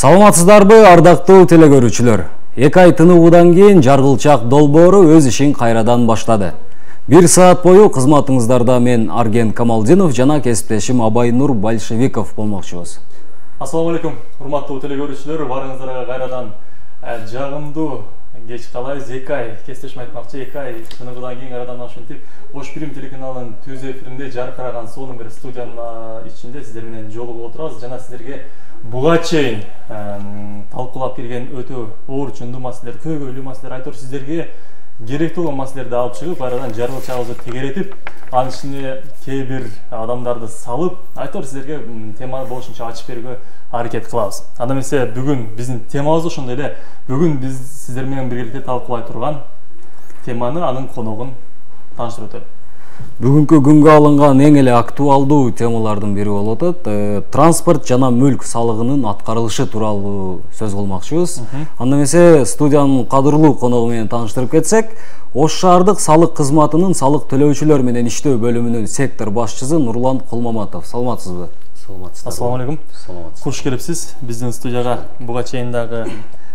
Саламатсыздарбы, ардактуу телекөрүүчүлөр. 2 ай тынуудан кийин жаргылчак долбоору өз ишин кайрадан баштады. 1 саат бою кызматыңыздарда мен Арген Камалдинов жана кесиптешим Абайнур Большевиков болмокчубуз. Ассаламу алейкум, урматтуу телекөрүүчүлөр, барыңыздарга кайрадан жагымдуу кеч калайбыз. 2 ай кесиптешим айтмакчы, 2 ай тынуудан кийин кайрадан ушинтип Ош Билим телеканалынын түз эфиринде жаркыраган сонун бир студиянын ичинде сиздер менен жолугуп отурабыз жана сиздерге буга чейин талкуулап келген өтө оор чындуу маселелер, көйгөйлүү маселелер, айтор сиздерге керектүү болгон маселелерди алып чыгып, кайрадан жаргылчагыбызды тегеретип, анын ичине кээ бир адамдарды салып, айтор сиздерге теманы болушунча ачып берүүгө аракет кылабыз. Анда эмесе бүгүн биздин темабыз ошондой эле. Бүгүн биз сиздер менен биргеликте талкуулай турган теманы, анын коногун тааныштырып өтөлү. Бүгүнкү күнгө алынган эң эле актуалдуу темалардын бири болуп атат. Транспорт жана мүлк салыгынын аткарылышы тууралуу сөз кылмакчыбыз. Анда эмесе студиянын кадырлуу коногу менен тааныштырып кетсек, Ош шаардык салык кызматынын салык төлөөчүлөр менен иштөө бөлүмүнүн сектор башчысы Нурлан Кулмаматов. Саламатсызбы? Саламатсыздар. Ассаламу алейкум. Саламатсыз. Куш келипсиз биздин студияга. Буга чейин дагы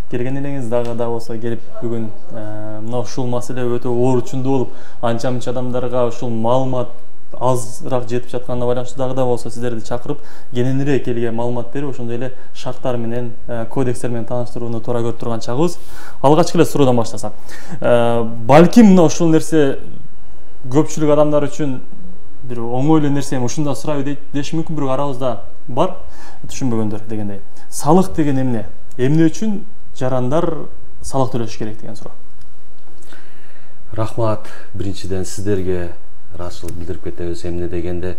келген элеңиз дагы да болсо келип бүгүн мына ушул маселе өтө оор чындуу болуп, анча-мынча адамдарга ушул маалымат азыраак жетип жатканына байланыштуу дагы да болсо сиздерди чакырып, кененирээк элге маалымат берип, ошондой эле шарттар менен, кодекстер менен тааныштырууну туура көрүп турган чагыбыз. Алгачкы эле суроодан баштасак. Балким мына ушул нерсе көпчүлүк адамдар үчүн бир оңой эле нерсе, ушунда сурайбы деши мүмкүн, бирок арабызда бар түшүнбөгөндөр дегендей. Салык деген эмне? Эмне үчүн жарандар салык төлөш керек деген суроо. Рахмат, биринчиден сиздерге ыраазычылык билдирип кетебиз. Эмне дегенде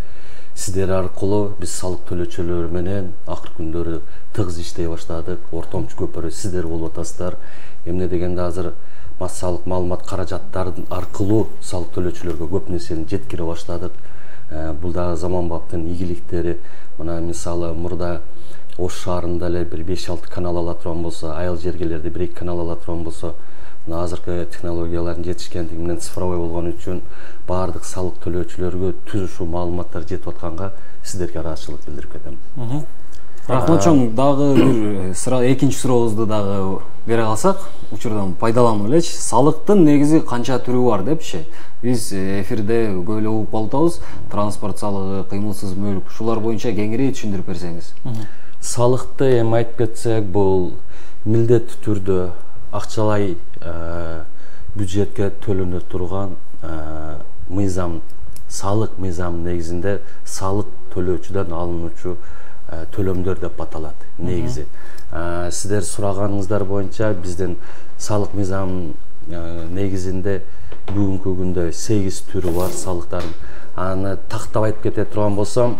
сиздер аркылуу биз салык төлөөчүлөр менен акыркы күндөрү тыгыз иштей баштадык. Ортомчу көпүрө сиздер болуп атасыздар. Эмне дегенде азыр массалык маалымат каражаттарын аркылуу салык төлөөчүлөргө көп нерсени жеткире баштадык. Бул дагы заманбаптын ийгиликтери. Мына мисалы мурда Ош шаарында эле бир 5-6 канал ала турган болсо, айыл жергелерде 1-2 канал ала турган болсо, мына азыркы технологиялардын жетишкендиги менен цифровой болгон үчүн баардык салык төлөөчүлөргө түз ушул маалыматтар жетип атканга сиздерге ыраазычылык билдирип кетем. Рахмат чоң, дагы бир экинчи сурообузду дагы бере калсак, учурдан пайдаланып элечи. Салыктын негизи канча түрү бар депчи. Биз эфирде көп эле угуп калдыбыз. Транспорт салыгы, кыймылсыз мүлк, ушулар боюнча кеңири түшүндүрүп берсеңиз. Салыкты эми айтып кетсек, бул милдеттүү түрдө акчалай бюджетке төлөнө турган мыйзам, салык мыйзамы негизинде салык төлөөчүдөн алынуучу төлөмдөр деп аталат негизи. Сиздер сураганыңыздар боюнча биздин салык мыйзамынын негизинде бүгүнкү күндө 8 түрү бар салыктардын. Аны тактап айтып кете турган болсом,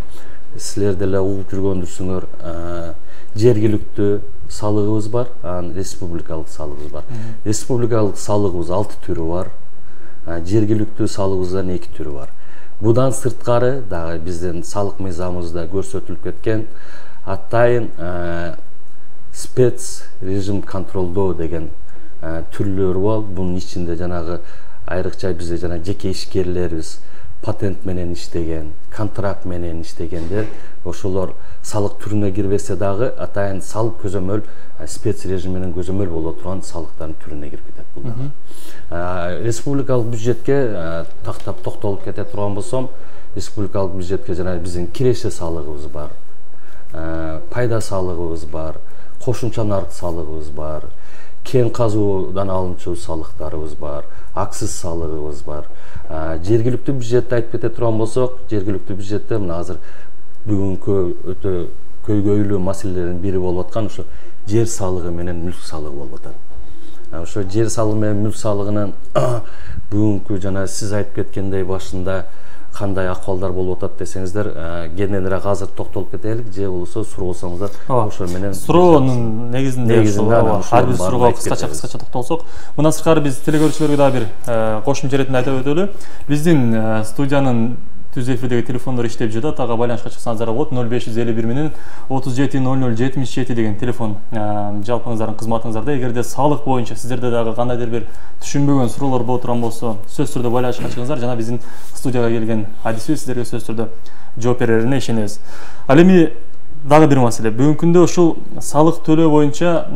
силер деле угуп жүргөндүрсүңөр, жергиликтүү салыгыбыз бар, республикалык салыгыбыз бар. Республикалык салыгыбыз 6 түрү бар, жергиликтүү салыгыбыздан 2 түрү бар. Будан сырткары дагы биздин салык мыйзамыбызда көрсөтүлүп кеткен атайын спец режим контролдоо деген түрлөр бар. Бунун ичинде жанагы айрыкча бизде жана жеке ишкерлерибиз патент менен иштеген, контракт менен иштегендер, ошолор салык түрүнө кирбесе дагы атайын салык көзөмөл, спец режим менен көзөмөл боло турган салыктардын түрүнө кирип кетет бул дагы. Республикалык бюджетке тактап токтолуп кете турган болсом, республикалык бюджетке жана биздин киреше салыгыбыз бар, пайда салыгыбыз бар, кошумча нарк салыгыбыз бар, кен казуудан алынчу салыктарыбыз бар, акциз салыгыбыз бар. Жергиликтүү бюджетти айтып кете турган болсок, жергиликтүү бюджетте мына азыр бүгүнкү өтө көйгөйлүү маселелердин бири болуп аткан ушу жер салыгы менен мүлк салыгы болуп атат. Ошо жер салыгы менен мүлк салыгынын бүгүнкү жана сиз айтып кеткендей башында кандай акыбалдар болуп атат десеңиздер, кененирээк азыр токтолуп кетелик, же болбосо суроо болсоңуздар, ошо менен суроонун негизинде ар бир суроого кыскача токтолсок. Мындан сырткары биз телекөрүүчүлөргө дагы бир кошумча иретинде айтып өтөлү. Биздин студиянын түз эфирдеги телефондор иштеп жатат, ага байланышка чыксаңыздар болот. 0551 менен 370077 деген телефон жалпыңыздардын кызматыңыздарда. Эгерде салык боюнча сиздерде дагы кандайдыр бир түшүнбөгөн суроолор боло турган болсо, сөзсүз түрдө байланышка чыгыңыздар, жана биздин студияга келген адисибиз сиздерге сөзсүз түрдө жооп берерине ишенебиз. Ал эми дагы бир маселе. Бүгүнкү күндө ушул салык төлөө боюнча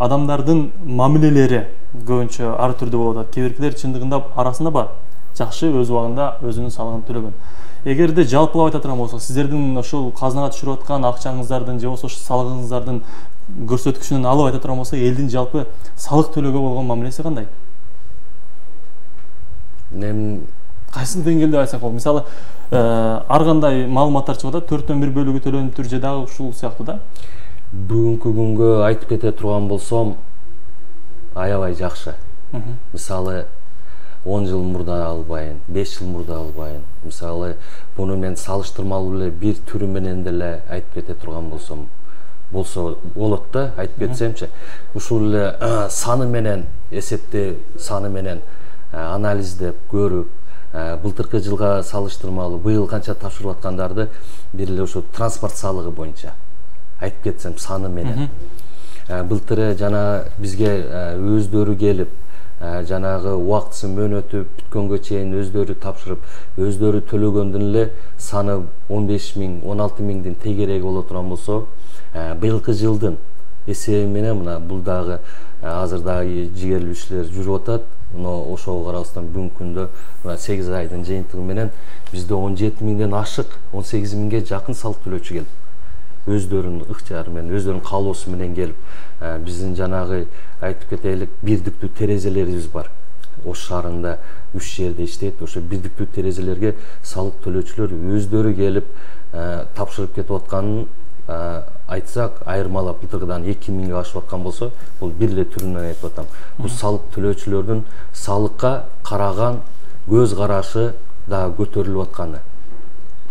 адамдардын мамилелери көбүнчө ар түрдүү болуп атат. Кээ биркилер чындыгында арасында бар, жакшы өз убагында өзүнүн салыгын төлөгөн. Эгерде жалпылап айта турган болсок, сиздердин ошол казынага түшүрүп аткан акчаңыздардын же болбосо салыгыңыздардын көрсөткүчүнөн алып айта турган болсок, элдин жалпы салык төлөөгө болгон мамилеси кандай? Кайсы деңгээлде айтсак болот? Мисалы, ар кандай маалыматтар чыгып атат, 4/1 бөлүгү төлөнүптүр же дагы ушул сыяктуу да? Бүгүнкү күнгө айтып кете турган болсом, аябай жакшы. Мисалы, 10 жыл мурда албайын, 5 жыл мурда албайын. Мисалы, буну мен салыштырмалуу эле бир түрү менен деле айтып кете турган болсом, болсо болот да, айтып кетсемчи. Ушул эле саны менен, эсептөө саны менен анализдеп көрүп, былтыркы жылга салыштырмалуу быйыл канча тапшырып аткандарды бир эле ошо транспорт салыгы боюнча айтып кетсем саны менен. Былтыры жана бизге өздөрү келип, жанагы убактысы мөөнөтү бүткөнгө чейин өздөрү тапшырып, өздөрү төлөгөндөн эле саны 15 миң, 16 миңдин тегереги боло турган болсо, быйылкы жылдын эсеби менен мына бул дагы азыр дагы жигерлүү иштер жүрүп атат. Но ошого карабастан бүгүнкү күндө 8 айдын жыйынтыгы менен бизде 17 миңден ашык, 18 миңге жакын салык төлөөчү келип, өздөрүнүн ыктыяры менен, өздөрүнүн каалоосу менен келип, биздин жанагы айтып кетелик бирдиктүү терезелерибиз бар. Ош шаарында 3 жерде иштейт. Ошо бирдиктүү терезелерге салык төлөөчүлөр өздөрү келип тапшырып кетип атканын айтсак, айырмалап былтыркыдан 2 миңге ашып аткан болсо, бул бир эле түрүнөн айтып атам. Бул салык төлөөчүлөрдүн салыкка караган көз карашы да көтөрүлүп атканы.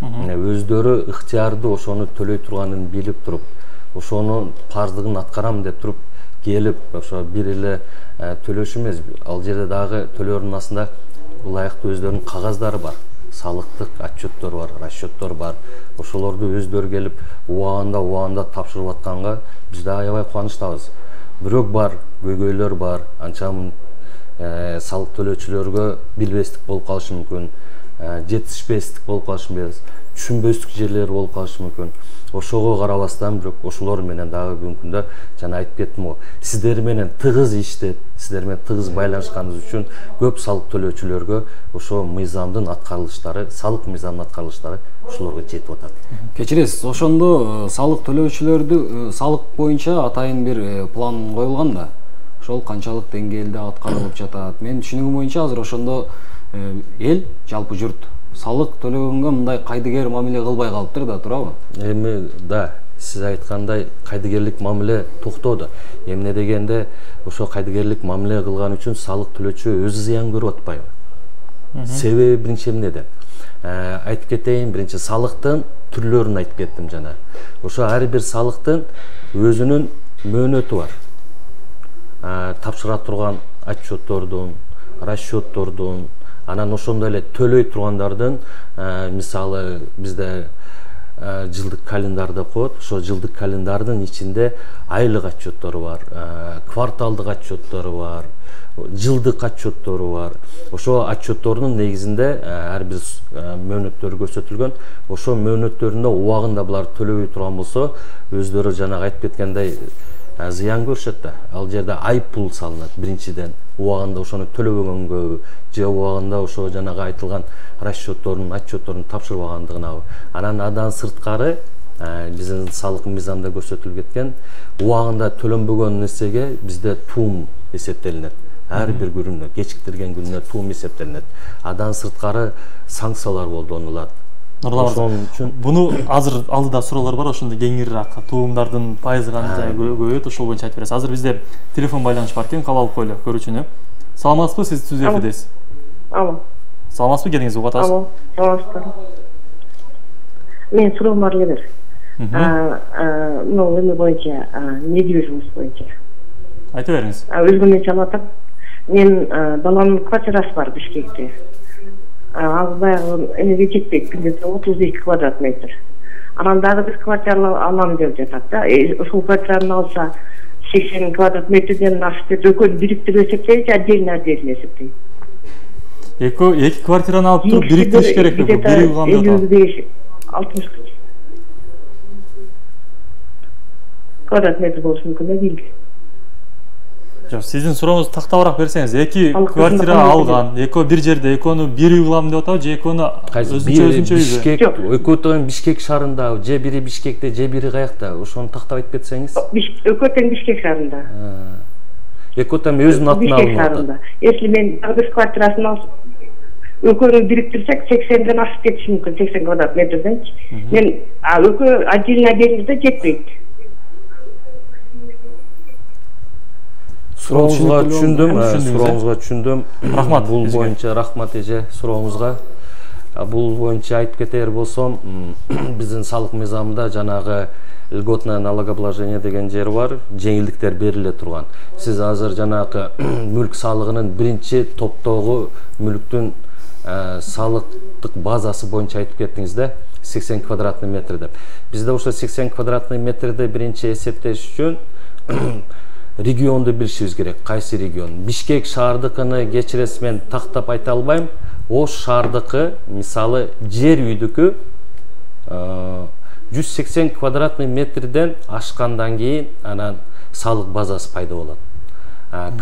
Өздөрү ыктыярдуу ошону төлөй турганын билип туруп, ошонун парздыгын аткарам деп туруп келип, ошо бир эле төлөөчү эмес, ал жерде дагы төлөөрдүн астында ылайыктуу өздөрүнүн кагаздары бар. Салыктык отчеттор бар, расчеттор бар. Ошолорду өздөрү келип убагында тапшырып атканга биз да аябай кубанычтабыз. Бирок бар, көйгөйлөр бар. Анча салык төлөөчүлөргө билбестик болуп калышы мүмкүн, жетишпестик болуп калышы мүмкүн, түшүнбөстүк жерлери болуп калышы мүмкүн. Ошого карабастан, бирок ошолор менен дагы бүгүнкү күндө жана айтып кеттим го, сиздер менен тыгыз иштеп, сиздер менен тыгыз байланышканыбыз үчүн көп салык төлөөчүлөргө ошо мыйзамдын аткарылыштары, салык мыйзамдын аткарылыштары ошолорго жетип атат. Кечиресиз, ошондо салык төлөөчүлөрдү салык боюнча атайын бир план коюлган да. Ошол канчалык деңгээлде аткарылып жатат? Менин түшүнүгүм боюнча азыр ошондо эл, жалпы журт салык төлөгөнгө мындай кайдыгер мамиле кылбай калыптыр да, туурабы? Эми да, сиз айткандай кайдыгерлик мамиле токтоду. Эмне дегенде, ошо кайдыгерлик мамиле кылган үчүн салык төлөөчү өзү зыян көрүп атпайбы? Себеби биринчи эмнеде? Айтып кетейин, биринчи салыктын түрлөрүн айтып кеттим жана. Ошо ар бир салыктын өзүнүн мөөнөтү бар. Тапшыра турган отчеттордун, расчеттордун, анан ошондой эле төлөй тургандардын, мисалы бизде жылдык календар деп коет. Ошо жылдык календардын ичинде айлык отчеттору бар, кварталдык отчеттору бар, жылдык отчеттору бар. Ошо отчеттордун негизинде ар бир мөөнөттөрү көрсөтүлгөн. Ошо мөөнөттөрүндө убагында булар төлөбөй турган болсо, өздөрү жанагы айтып кеткендей зыян көрүшөт да. Ал жерде айыппул салынат биринчиден. Убагында ошону төлөбөгөнгө же убагында ошо жанагы айтылган расчеттордун, отчеттордун тапшырбагандыгына. Андан сырткары биздин салык мыйзамда көрсөтүлүп кеткен убагында төлөнбөгөн нерсеге бизде туум эсептелинет. Ар бир күнүнө, кечиктирген күнүнө туум эсептелинет. Андан сырткары санкциялар колдонулат. Буну азыр алдыда суроолор бар, ошондо кеңирээк туумдардын пайызы канча көбөйөт, ошол боюнча айтып бересиз. Азыр бизде телефон байланыш бар экен, кабыл алып коелу көрүүчүнү. Саламатсызбы, сиз түз эфирдесиз. Алло. Саламатсызбы, келиңиз угуп атасыз. Алло, саламатсызбы. Мен суроом бар эле. Эме боюнча, недвижимость боюнча. Айта бериңиз. Өзүмдүн чалып атам. Мен баламдын квартирасы бар Бишкекте. Ал баягы эмеге жетпейт, 32 квадрат метр. Анан дагы бир квартира алам деп жатат да. Ушул квартираны алса 80 квадрат метрден ашып кетип, экөөнү бириктирип эсептейт, отдельно эсептейт. Эки квартираны алып туруп бириктириш керекпи? Бири кандай? 55-60. квадрат метр болушу мүмкүн да дейли. Жок, сиздин сурооңузду тактабыраак берсеңиз, 2 квартира алган, экөө бир жерде, экөөнү бир үй кылам деп атабы, же экөөнү өзүнчө Бишкек, экөө тең Бишкек шаарында, же бири Бишкекте, же бири каякта, ошону тактап айтып кетсеңиз. Экөө тең Бишкек шаарында. Экөө тең өзүнүн атына Бишкек шаарында. Если мен 4 квартирасын алсам, экөөнү бириктирсек 80ден ашып кетиши мүмкүн, 80 квадрат метрденчи. Мен экөө отдельно бериңизде жетпейт. Сурооңузга түшүндүм. Рахмат. Бул боюнча рахмат эже сурооңузга. Бул боюнча айтып кетер болсом, биздин салык мыйзамында жанагы льготное налогообложение деген жер бар, жеңилдиктер бериле турган. Сиз азыр жанагы мүлк салыгынын биринчи топтогу мүлктүн салыктык базасы боюнча айтып кеттиңиз да, 80 квадратный метр деп. Бизде ошо 80 квадратный метрди биринчи эсептеш үчүн регионду билишибиз керек. Кайсы регион? Бишкек шаардыкыны кечиресиз, мен тактап айта албайм. Ош шаардыкы, мисалы, жер үйдүкү 180 квадратный метрден ашкандан кийин анан салык базасы пайда болот.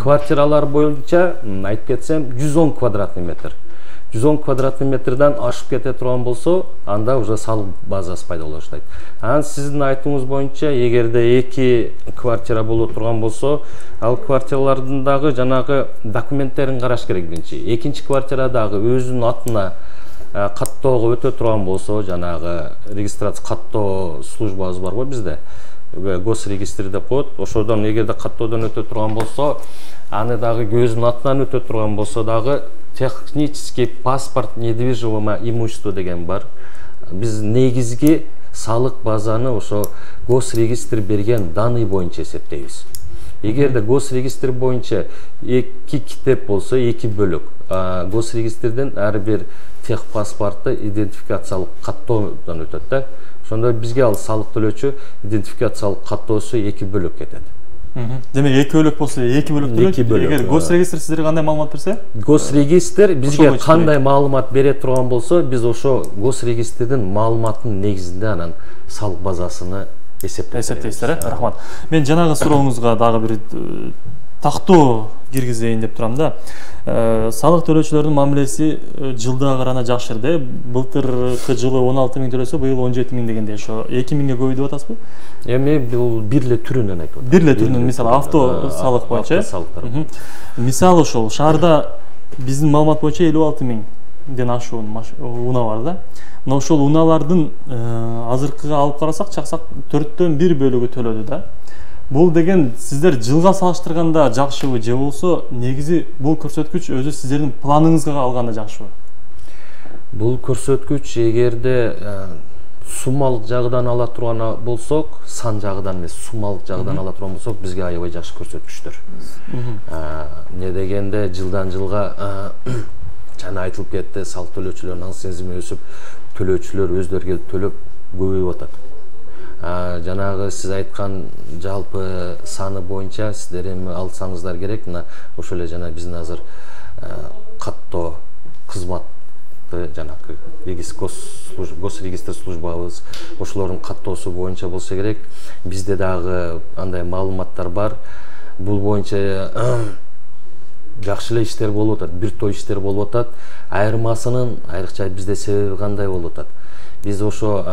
Квартиралар боюнча айтып кетсем 110 квадратный метр. 110 квадратный метрден ашып кете турган болсо, анда уже салык базасы пайда боло баштайт. Анан сиздин айтууңуз боюнча, эгерде 2 квартира боло турган болсо, ал квартиралардын дагы жанагы документтерин караш керек биринчи. Экинчи квартира дагы өзүнүн атына каттоого өтө турган болсо, жанагы регистрация каттоо службабыз бар го бизде. Госрегистр деп коет. Ошодон эгерде каттоодон өтө турган болсо, аны дагы өзүнүн атынан өтө турган болсо дагы технический паспорт недвижимого имущества деген бар. Биз негизги салык базаны ошо госрегистр берген данный боюнча эсептейбиз. Эгерде госрегистр боюнча 2 китеп болсо 2 бөлүк, госрегистрден ар бир техпаспорту идентификациялык каттоодон өтөт да. Ошондо бизге ал салык төлөөчү идентификациялык каттоосу 2 бөлүк кетет. Демек 2 бөлөк болсо 2 бөлөк төлөйт. Эгер госрегистр сиздерге кандай маалымат берсе? Госрегистр бизге кандай маалымат бере турган болсо, биз ошо госрегистрдин маалыматынын негизинде анан салык базасыны эсептейсиздер. Рахмат. Мен жанагы сурооңузга дагы бир тактоо киргизейин деп турам да. Салык төлөөчүлөрдүн мамилеси жылда карана жакшырды. Былтыркы жылы 16 000 төлөсө, быйыл 17 000 дегенде, ошо 2 000ге көбөйдү деп атасызбы? Эми бул бир эле түрүнөн айтып атам. Бир эле түрүнөн, мисалы авто салык боюнча. Мисалы ошол шаарда биздин маалымат боюнча 56 000ден ашуун унаа бар да. Но ошол унаалардын азыркыга алып карасак, чаксак 4төн 1 бөлүгү төлөдү да. Бул деген сиздер жылга салыштырганда жакшыбы, же болсо негизи бул көрсөткүч өзү сиздердин планыңызга алганда жакшыбы? Бул көрсөткүч эгерде суммалык жагынан ала турган болсок, сан жагынан эмес, суммалык жагынан ала турган болсок, бизге аябай жакшы көрсөткүчтөр. Не дегенде жылдан жылга жана айтылып кетти, салык төлөөчүлөрдүн аңсызмы өсүп, төлөөчүлөр өздөрү келип төлөп көбөйүп атат. Жанагы сиз айткан жалпы саны боюнча сиздер эми алсаңыздар керек, мына ошол эле жана биздин азыр каттоо кызматы жанагы госрегистр службабыз, ошолордун каттоосу боюнча болсо керек. Бизде дагы андай маалыматтар бар. Бул боюнча жакшы эле иштер болуп атат, бир топ иштер болуп атат. Айырмасынын айрыкча бизде себеби кандай болуп атат? Биз ошо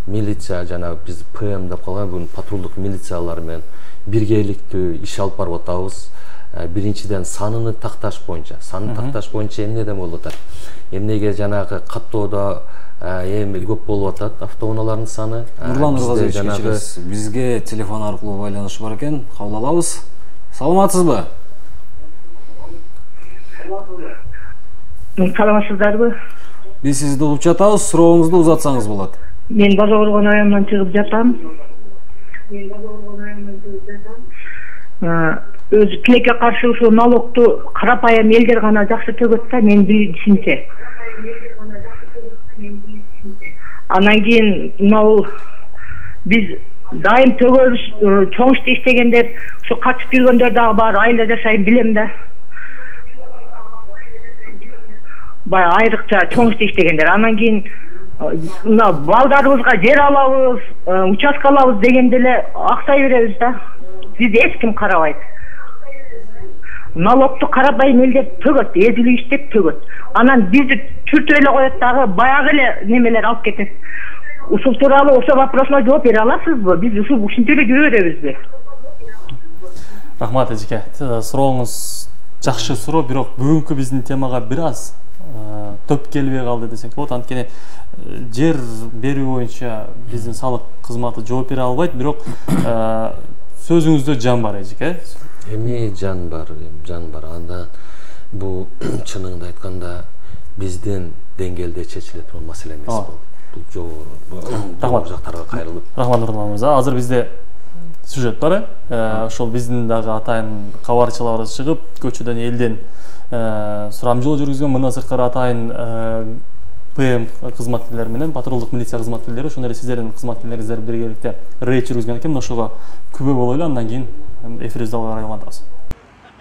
милиция жана биз ПМ деп калган бүгүн патрулдук милициялар менен биргеликтүү иш алып барып атабыз. Биринчиден саныны такташ боюнча, эмнеден болуп атат? Эмнеге жанагы каттоодо эми көп болуп атат автоунаалардын саны? Нурлан Нургазович, бизге телефон аркылуу байланыш бар экен, кабыл алабыз. Саламатсызбы? Саламатсыздарбы? Биз сизди угуп жатабыз, сурооңузду узатсаңыз болот. Мен база болгон айымдан чыгып жатам. Өзү тилекке каршы ушул налогту карапайым элдер гана жакшы төгөт да, мен билишимче. Анан кийин мынау биз дайым төгөбүз, чоң иште иштегендер, ушу качып жүргөндөр дагы бар, айылда жашайм билем да. Баягы айрыкча чоң иште иштегендер. Анан кийин мына балдарыбызга жер алабыз, участка алабыз дегенде эле акча беребиз да. Бизди эч ким карабайт. Налогту карабайм элдеп төгөт, эзилип иштеп төгөт. Анан бизди түртүп эле коет дагы, баягы эле немелер алып кетет. Ушул тууралуу ошол вопросуна жооп бере аласызбы? Биз ушинтип эле жүрө беребизби? Рахмат эжеке. Сурооңуз жакшы суроо, бирок бүгүнкү биздин темага бир аз топ келбей калды десек болот. Анткени жер берүү боюнча биздин салык кызматы жооп бере албайт, бирок сөзүңүздө жан бар эжеке. Эми жан бар. Анда бул чыныңды айтканда биздин деңгээлде чечиле турган маселе эмес бул. Бул жогору жактарга кайрылып. Рахмат Нурман мырза. Азыр бизде сюжет бар. Ошол биздин дагы атайын кабарчыларыбыз чыгып, көчөдөн элден сурамжылоо жүргүзгөн. Мындан сырткары атайын ПМ кызматкерлери менен патрулдук милиция кызматкерлери, ошондой эле сиздердин кызматкерлериңиздер биргеликте рейд жүргүзгөн экен. Ошого күбө боло эле, андан кийин эфирибизди алга карай улантабыз.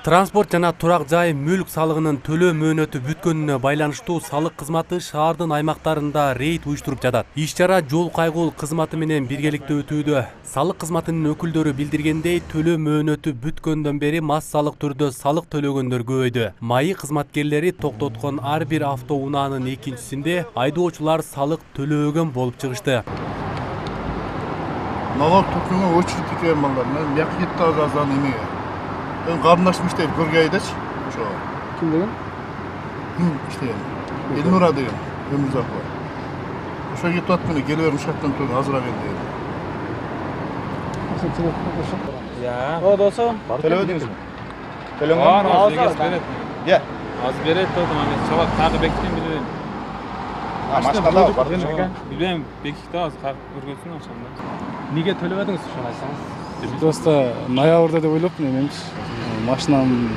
Транспорт жана турак жай мүлк салыгынын төлөө мөөнөтү бүткөнүнө байланыштуу салык кызматы шаардын аймактарында рейд уюштуруп жатат. Иш-чара жол кайгул кызматы менен биргеликте өтүүдө. Салык кызматынын өкүлдөрү билдиргендей, төлөө мөөнөтү бүткөндөн бери массалык түрдө салык төлөгөндөр көбөйдү. МАИ кызматкерлери токтоткон ар бир автоунаанын экинчисинде айдоочулар салык төлөөгөн болуп чыгышты. Налог төлөөгө очередь экен балдар. Мен бияка кетти азан эмеге. Ben kardeşim işte Gürgey'deç. Kim degan? İşte Elnura degan. Ömürzak var. Uşa ketip atmını geliver uşaktan turun azıra geldi. Ya. O dostum. Tölemediniz mi? Tölemediniz mi? Az beret. Gel. Az beret dedim ama sabah takip bekleyin bileyim. Maçta da var. Bileyim bekikte az örgütsün akşamda. Niye tölemediniz şu an aysanız? Просто ноябрда деп ойлоптум эменчи. Машинамды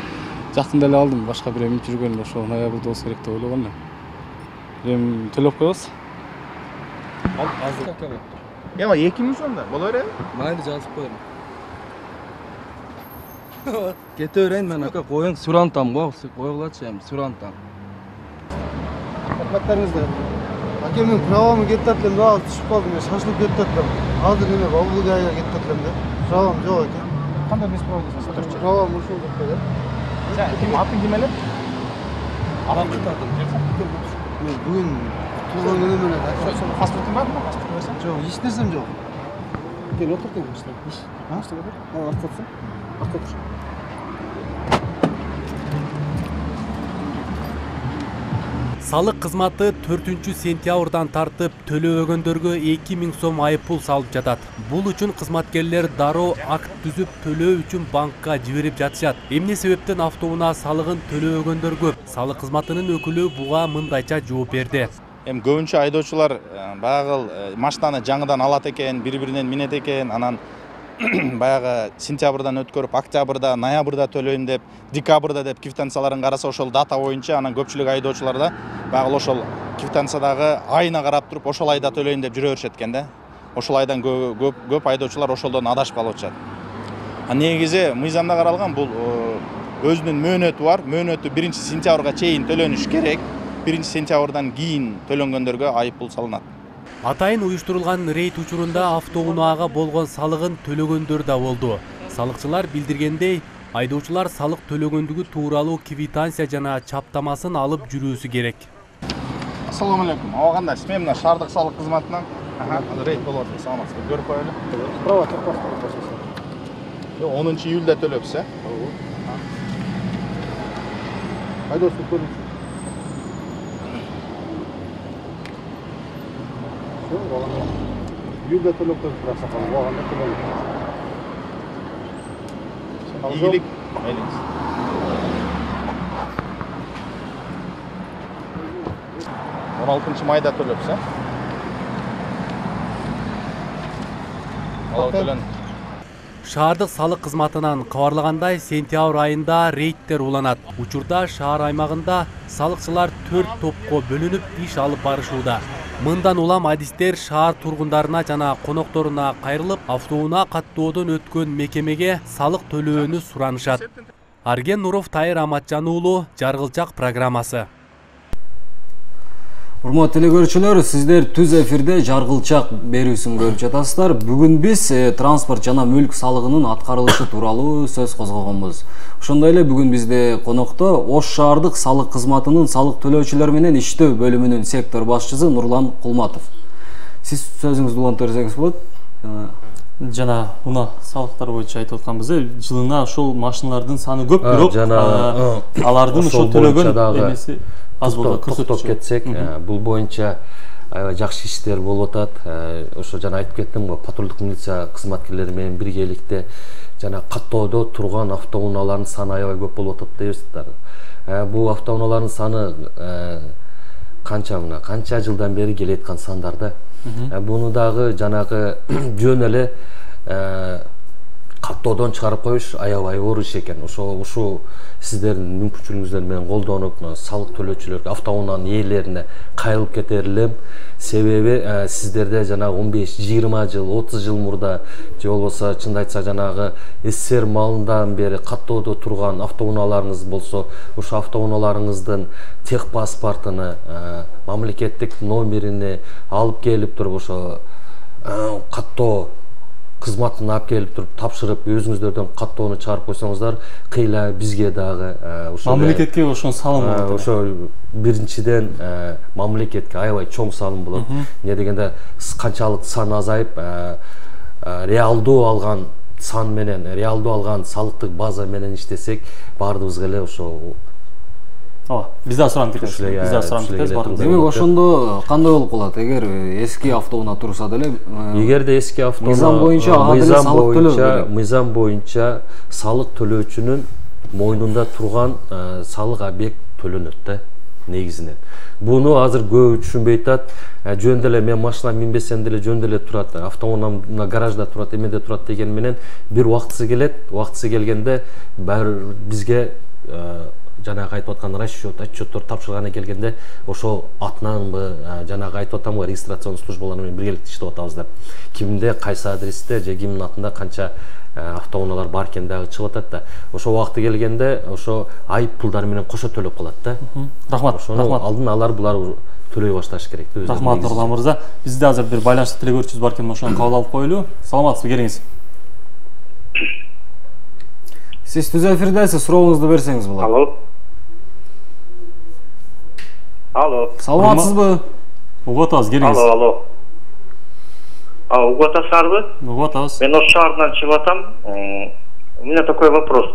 жакында эле алдым, башка бир эме жүргөн эле ошол ноябрда болсо керек деп ойлогон элем. Эми төлөп коебуз. Азыр. Эма 2000 сомдо боло береби? Майли жазып коем. Кете берейин мен ака, коюң сурантам го, койгулачы эми сурантам. Рахматтарыңызды. Аке мен правамы кетип элем да, түшүп калдым, шашылып кетип элем. Азыр эме Бабылгайга кетип элем да. Правам жок экен. Кандай эмес праваңыз? Правам ушул деп коет. Сен ким атын ким эле? Адам кетатын. Мен бүгүн туулган күнүм менен Паспортуң барбы? Паспорт берсең? жок, эч нерсем жок. Кел отур дейм işte. Ha? Arkadaşsın. Arkadaş. Салык кызматы 4-сентябрдан тартып төлөөгөндөргө 2000 сом айыппул салып жатат. Бул үчүн кызматкерлер дароо акт түзүп төлөө үчүн банкка жиберип жатышат. Эмне себептен автоунаа салыгын төлөөгөндөр көп? Салык кызматынын өкүлү буга мындайча жооп берди. Эми көбүнчө айдоочулар баягы машинаны жаңыдан алат экен, бири-биринен минет экен, анан баягы сентябрдан өткөрүп, октябрда, ноябрда төлөйм деп, декабрда деп квитанцияларын караса ошол дата боюнча, анан көпчүлүк айдоочуларда баягы ошол квитанциядагы айына карап туруп, ошол айда төлөйм деп жүрө беришет экен да. Ошол айдан көп айдоочулар ошолдон адашып калып атышат. Негизи мыйзамда каралган бул өзүнүн мөөнөтү бар. Мөөнөтү 1-сентябрга чейин төлөнүш керек. 1-сентябрдан кийин төлөнгөндөргө айыппул салынат. Атайын уюштурулган рейд учурунда автоунаага болгон салыгын төлөгөндөр да болду. Салыкчылар билдиргендей, айдоочулар салык төлөгөндүгү тууралуу квитанция жана чаптамасын алып жүрүүсү керек. Ассаламу алейкум. Ага кандай? Мен мына шаардык салык кызматынан рейд болуп атат. Саламатсызбы? Көрүп коелу. Права топкос. 10-июлда төлөпсүз, э? Айдоочулук көрүнүш. Yüzde төлөп koyup bıraksak bu alanda kullanılır. İyilik. Eliniz. Mayda төлөпсүз, э? Шаардык салык кызматынан кабарлагандай, сентябрь айында рейдтер уланат. Учурда шаар аймагында салыкчылар 4 топко бөлүнүп иш алып барышууда. Мындан улам адистер шаар тургундарына жана конокторуна кайрылып, автоунаа каттоодон өткөн мекемеге салык төлөөнү суранышат. Арген Нуров, Тайыр Аматжан уулу, Жаргылчак программасы. Урматтуу телекөрүүчүлөр, сиздер түз эфирде жаргылчак берүүсүн көрүп жатасыздар. Бүгүн биз транспорт жана мүлк салыгынын аткарылышы тууралуу сөз козгогонбуз. Ошондой эле бүгүн бизде конокто Ош шаардык салык кызматынын салык төлөөчүлөр менен иштөө бөлүмүнүн сектор башчысы Нурлан Кулматов. Сиз сөзүңүздү улантып берсеңиз болот. Жана мына салыктар боюнча айтып атканбыз, жылына ошол машиналардын саны көп, бирок алардын ошол төлөгөн эмеси аз болот. Токтоп кетсек, бул боюнча аябай жакшы иштер болуп атат. Ошо жана айтып кеттим го, патрулдук милиция кызматкерлери менен биргеликте жана каттоодо турган автоунаалардын саны аябай көп болуп атат дейсиздер. Бул автоунаалардын саны канча жылдан бери келеаткан сандар да. Буну дагы жанагы жөн эле каттоодон чыгарып коюш аябай оор иш экен. Ошо сиздердин мүмкүнчүлүгүңүздөр менен колдонуп, салык төлөөчүлөргө, автоунаанын ээлерине кайрылып кетер элем. Себеби сиздерде жанагы 15-20 жыл, 30 жыл мурда же болбосо чынды айтса жанагы СССР малынан бери каттоодо турган автоунааларыңыз болсо, ошо автоунааларыңыздын техпаспортуну, мамлекеттик номерини алып келип туруп, ошо каттоо кызматын алып келип туруп тапшырып, өзүңүздөрдөн каттоону чыгарып койсоңуздар, кыйла бизге дагы ошо мамлекетке ошон салым болот. Ошо биринчиден мамлекетке аябай чоң салым болот. Эмне дегенде канчалык сан азайып, реалдуу алган сан менен, реалдуу алган салыктык база менен иштесек, баардыгыбызга эле ошо биз да суранып кетебиз. Биз да суранып кетебиз. Демек, ошондо кандай болуп калат? Эгер эски автоунаа турса деле, эгерде эски автоунаа мыйзам боюнча ага деле салык төлөө керек. Мыйзам боюнча салык төлөөчүнүн мойнунда турган салык объект төлөнөт да негизинен. Буну азыр көп түшүнбөй атат. Жөн деле мен машина минбесем деле жөн деле турат, автоунаам гаражда турат, эмеде турат деген менен бир убактысы келет. Убактысы келгенде баары бизге жанагы айтып аткан расчет, отчеттор тапшырганы келгенде ошо атынанбы, жанагы айтып атам го, регистрационный службалар менен биргеликте иштеп атабыздар. Кимде кайсы адресте же кимдин атында канча автоунаалар бар экен дагы чыгып атат да. Ошо убакыты келгенде ошо айып пулдар менен кошо төлөп калат да. Рахмат. Ошону алдын алар булар төлөй башташ керек. Рахмат Нурлан мырза. Бизде азыр бир байланышта телекөрүүчүбүз бар экен, ошону кабыл алып коелу. Саламатсызбы, келиңиз. Сиз түз эфирдесиз, сурооңузду берсеңиз болот. Алло. Саламатсызбы? Угуп атабыз, келиңиз. Алло. Угуп атасызбы? Угуп атабыз. Мен Ош шаарынан чыгып атам. У меня такой вопрос.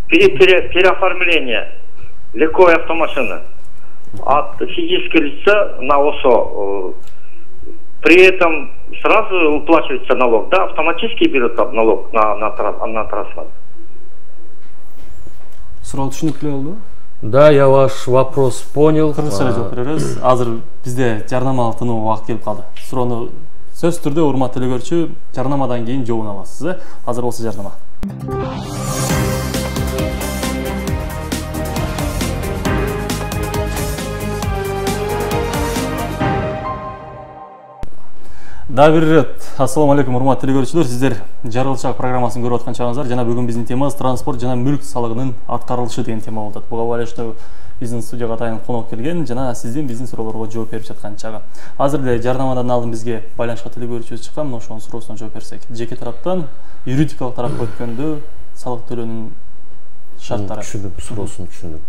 Переоформление легковой автомашины от физического лица на ОСО. При этом сразу уплачивается налог, да? Автоматически берут налог на транспорт. Суроо түшүнүктүү болду? Да, я ваш вопрос понял. Кыргызча жооп беребиз. Азыр бизде жарнамалык тынуу убакыт келип калды. Суроону сөз түрдө урматтуу телекөрүүчү жарнамадан кийин жообун аласыз. Азыр болсо жарнама. Да, бир ирет. Ассаламу алейкум, урматтуу телекөрүүчүлөр. Сиздер жаргылчак программасын көрүп аткан чагыңыздар. Жана бүгүн биздин темабыз транспорт жана мүлк салыгынын аткарылышы деген тема болот. Буга байланыштуу биздин студияга атайын конок келген жана сиздин биздин суроолорго жооп берип жаткан чагы. Азыр эле жарнамадан алдын бизге байланышка телекөрүүчүбүз чыккан, мына ошонун суроосуна жооп берсек. Жеке тараптан юридикалык тарапка өткөндө салык төлөөнүн шарттары. Түшүндүм, суроосун түшүндүм.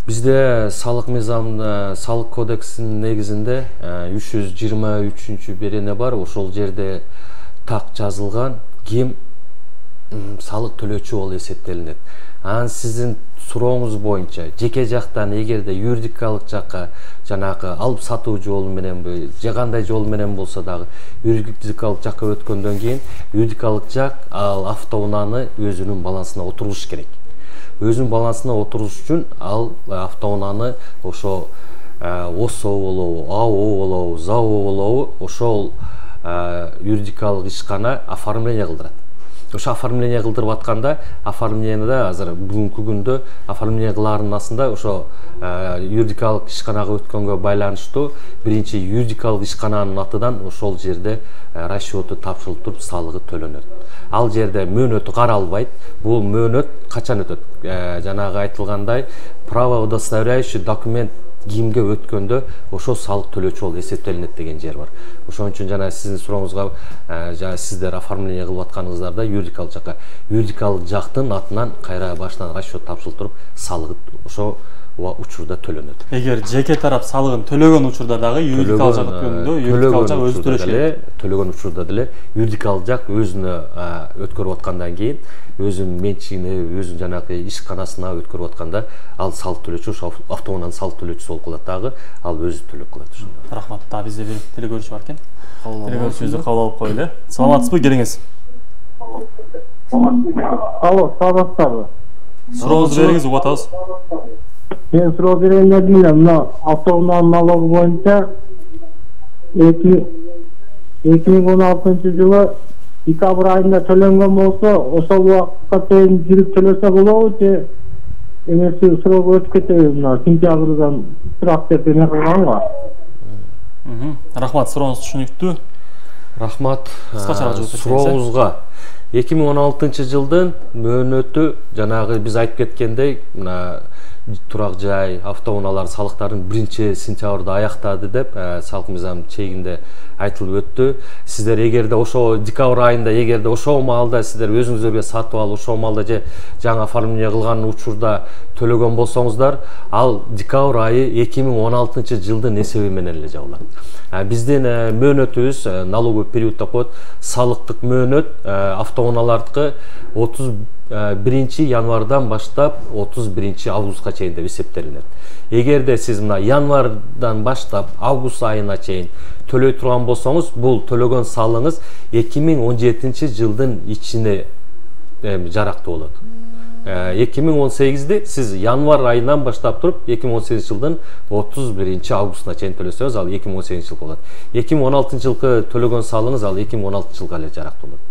Бизде салык мыйзамында, салык кодексинин негизинде 323 берене бар. Ошол жерде так жазылган ким салык төлөөчү болуп эсептелинет. Анан сиздин сурооңуз боюнча жеке жактан эгерде юридикалык жакка жанагы алып сатуу жолу мененби же кандай жол менен болсо дагы юридикалык жакка өткөндөн кийин юридикалык жак ал автоунааны өзүнүн балансына отуруш керек. Өзүнүн балансына отуруш үчүн ал автоунааны ошо ОСО болобу, АО болобу, ЗАО болобу ошол юридикалык ишкана оформление кылдырат. Ошо оформление кылдырып атканда, оформлениеде азыр бүгүнкү күндө оформление кылаардын астында ошо юридикалык ишканага өткөнгө байланыштуу биринчи юридикалык ишкананын атынан ошол жерде расчёту тапшырылып туруп салыгы төлөнөт. Ал жерде мөөнөтү каралбайт. Бул мөөнөт качан өтөт? Жанагы айтылгандай, право удостоверяющий документ кийимге өткөндө ошол салык төлөөчү болуп эсептелинет деген жер бар. Ошон үчүн жана сиздин сурооңузга жана сиздер оформление кылып атканыңыздарда юридикалык жактын атынан кайра башынан расчет тапшырылып туруп салыгы ошо учурда төлөнөт. Эгер жеке тарап салыгын төлөгөн учурда дагы юридикалык жак өткөндө юридикалык жак өзү төлөшөт. Төлөгөн учурда деле юридикалык жак өзүнө өткөрүп аткандан кийин өзүнүн менчигине, өзүнүн жанагы ишканасына өткөрүп атканда ал салык төлөөчү, ошо автоунаанын салык төлөөчүсү болуп калат дагы, ал өзү төлөп калат ошондо. Рахмат. Дагы бизде бир телекөрүүчү бар экен. Телекөрүүчүбүздү кабыл алып коелу. Саламатсызбы, келиңиз. Алло, саламатсызбы? Сурооңузду бериңиз, угуп атабыз. Мен суроо берейин дедим эле, мына автоунаанын налогу боюнча 2016-жылы декабрь айында төлөнгөн болсо, ошол убакытка чейин жүрүп төлөсө болобу же эмеси срок өтүп кетеби? Мына сентябрдан турак деп эме кылганга. Рахмат, сурооңуз түшүнүктүү. Рахмат. Сурооңузга 2016-жылдын мөөнөтү жанагы биз айтып кеткендей, мына турак жай, автоунаалар салыктарын 1-сентябрда аяктады деп салык мыйзам чегинде айтылып өттү. Сиздер эгерде ошо декабрь айында, эгерде ошол маалда сиздер өзүңүзгө сатып алып, ошол маалда же жаңы оформление кылган учурда төлөгөн болсоңуздар, ал декабрь айы 2016-жылдын эсеби менен эле жабылат. Биздин мөөнөтүбүз налоговый период деп коет, салыктык мөөнөт автоунаалардыкы 31 январдан баштап 31 августка чейин деп эсептелинет. Эгерде сиз мына январдан баштап август айына чейин төлөй турган болсоңуз, бул төлөгөн салыгыңыз 2017-жылдын ичине жарактуу болот. 2018-ди сиз январ айынан баштап туруп 2018-жылдын 31 августуна чейин төлөсөңүз, ал 2018-жыл болот. 2016-жылкы төлөгөн салыгыңыз ал 2016-жылга эле жарактуу болот.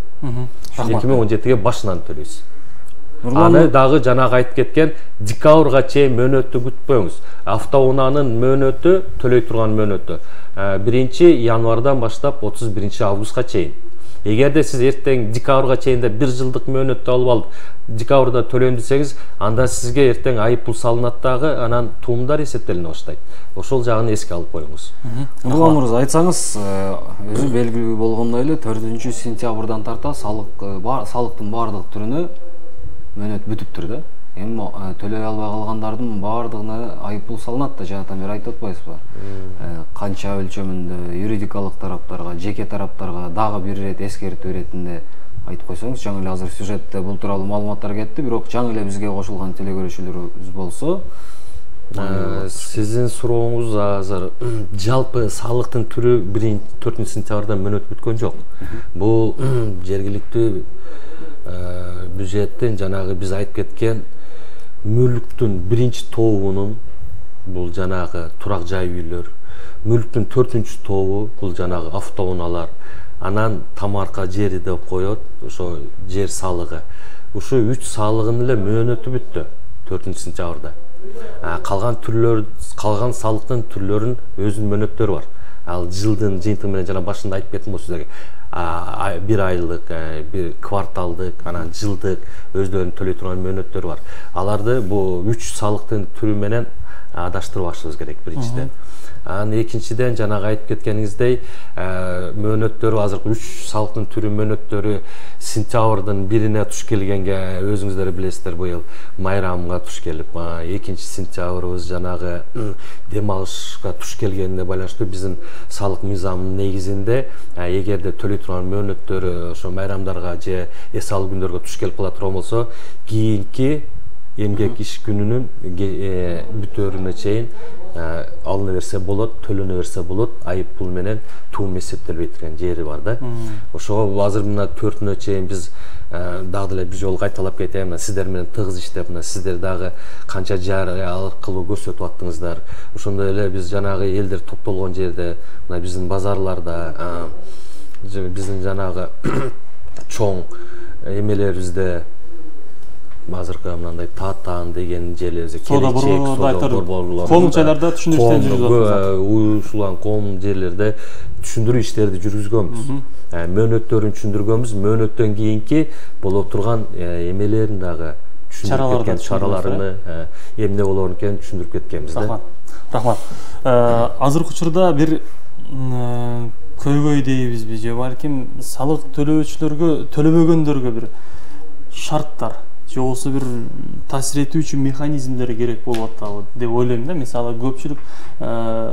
2017-ге башынан төлөйсүз. Аны дагы жанагы айтып кеткен декабрга чейин мөөнөттү күтпөңүз. Автоунаанын мөөнөтү, төлөй турган мөөнөтү 1 январдан баштап 31 августка чейин. Эгерде сиз эртең декабрга чейин 1 жылдык мөөнөттү алып алып, декабрда төлөйм десеңиз, анда сизге эртең айып пул салынат дагы, анан туумдар эсептелине баштайт. Ошол жагын эске алып коюңуз. Нурлан мырза, айтсаңыз, өзү белгилүү болгондой эле 4-сентябрдан тарта салыктын баардык түрүнө мөөнөт бүтүптүр да. Эми төлөй албай калгандардын баардыгына айып пул салынат да, жаатан бери айтып атпайсызбы? Канча өлчөмүндө юридикалык тараптарга, жеке тараптарга дагы бир ирет эскертүү иретинде айтып койсоңуз, жаңы эле азыр сюжетте бул тууралуу маалыматтар кетти, бирок жаңы эле бизге кошулган телекөрүүчүлөрүбүз болсо, сиздин сурооңуз азыр жалпы салыктын түрү 4-сентябрдан мөөнөт бүткөн жок. Бул жергиликтүү бюджеттин жанагы биз айтып кеткен мүлктүн 1-тобунун, бул жанагы турак жай үйлөр, мүлктүн 4-тобу бул жанагы автоунаалар, анан тамарка жери деп коет, ошо жер салыгы. Ушу 3 салыгын эле мөөнөтү бүттү 4-сентябрда. Калган салыктын түрлөрүнүн өзүнүн мөөнөттөрү бар. Ал жылдын жыйынтыгы менен жана башында айтып кеттим сиздерге. 1 айлык, 1 кварталдык, анан жылдык өздөрүнүн төлөй турган мөөнөттөрү бар. Аларды бул 3 салыктын түрү менен адаштырбашыбыз керек биринчиден. Анан экинчиден жанагы айтып кеткениңиздей, мөөнөттөрү азыр 3 салыктын түрү мөөнөттөрү сентябрдын 1-ине туш келгенге өзүңүздөр билесиздер, быйыл майрамга туш келип, 2-сентябрыбыз жанагы дем алышка туш келгенине байланыштуу биздин салык мыйзамынын негизинде эгерде төлөй турган мөөнөттөрү ошо майрамдарга же эс алуу күндөргө туш келип кала турган болсо, кийинки эмгек иш күнүнүн бүтөөрүнө чейин алына берсе болот, төлөнө берсе болот, айып пул менен туум эсептелбей турган жери бар да. Ошого азыр мына 4-нө чейин биз дагы деле бир жолу кайталап кетейин, мына сиздер менен тыгыз иштеп, мына сиздер дагы канча жарыя аркылуу көрсөтүп аттыңыздар. Ошондой эле биз жанагы элдер топтолгон жерде, мына биздин базарларда, биздин жанагы чоң эмелерибизде азыркы мындай Татан деген жерлерде, коомдук жайларда түшүндүрүү иштери жүрүп атат. Уюшулган коомдук жерлерде түшүндүрүү иштерди жүргүзгөнбүз. Мөөнөттөрүн түшүндүргөнбүз. Мөөнөттөн кийинки боло турган эмелерин дагы түшүндүрүп кеткен чараларыны эмне болор экенин түшүндүрүп кеткенбиз да. Рахмат. Азыркы учурда бир көйгөй дейбизби же балким салык төлөөчүлөргө төлөбөгөндөргө бир шарттар же болбосо бир таасир этүүчү механизмдер керек болуп атабы деп ойлойм да. Мисалы көпчүлүк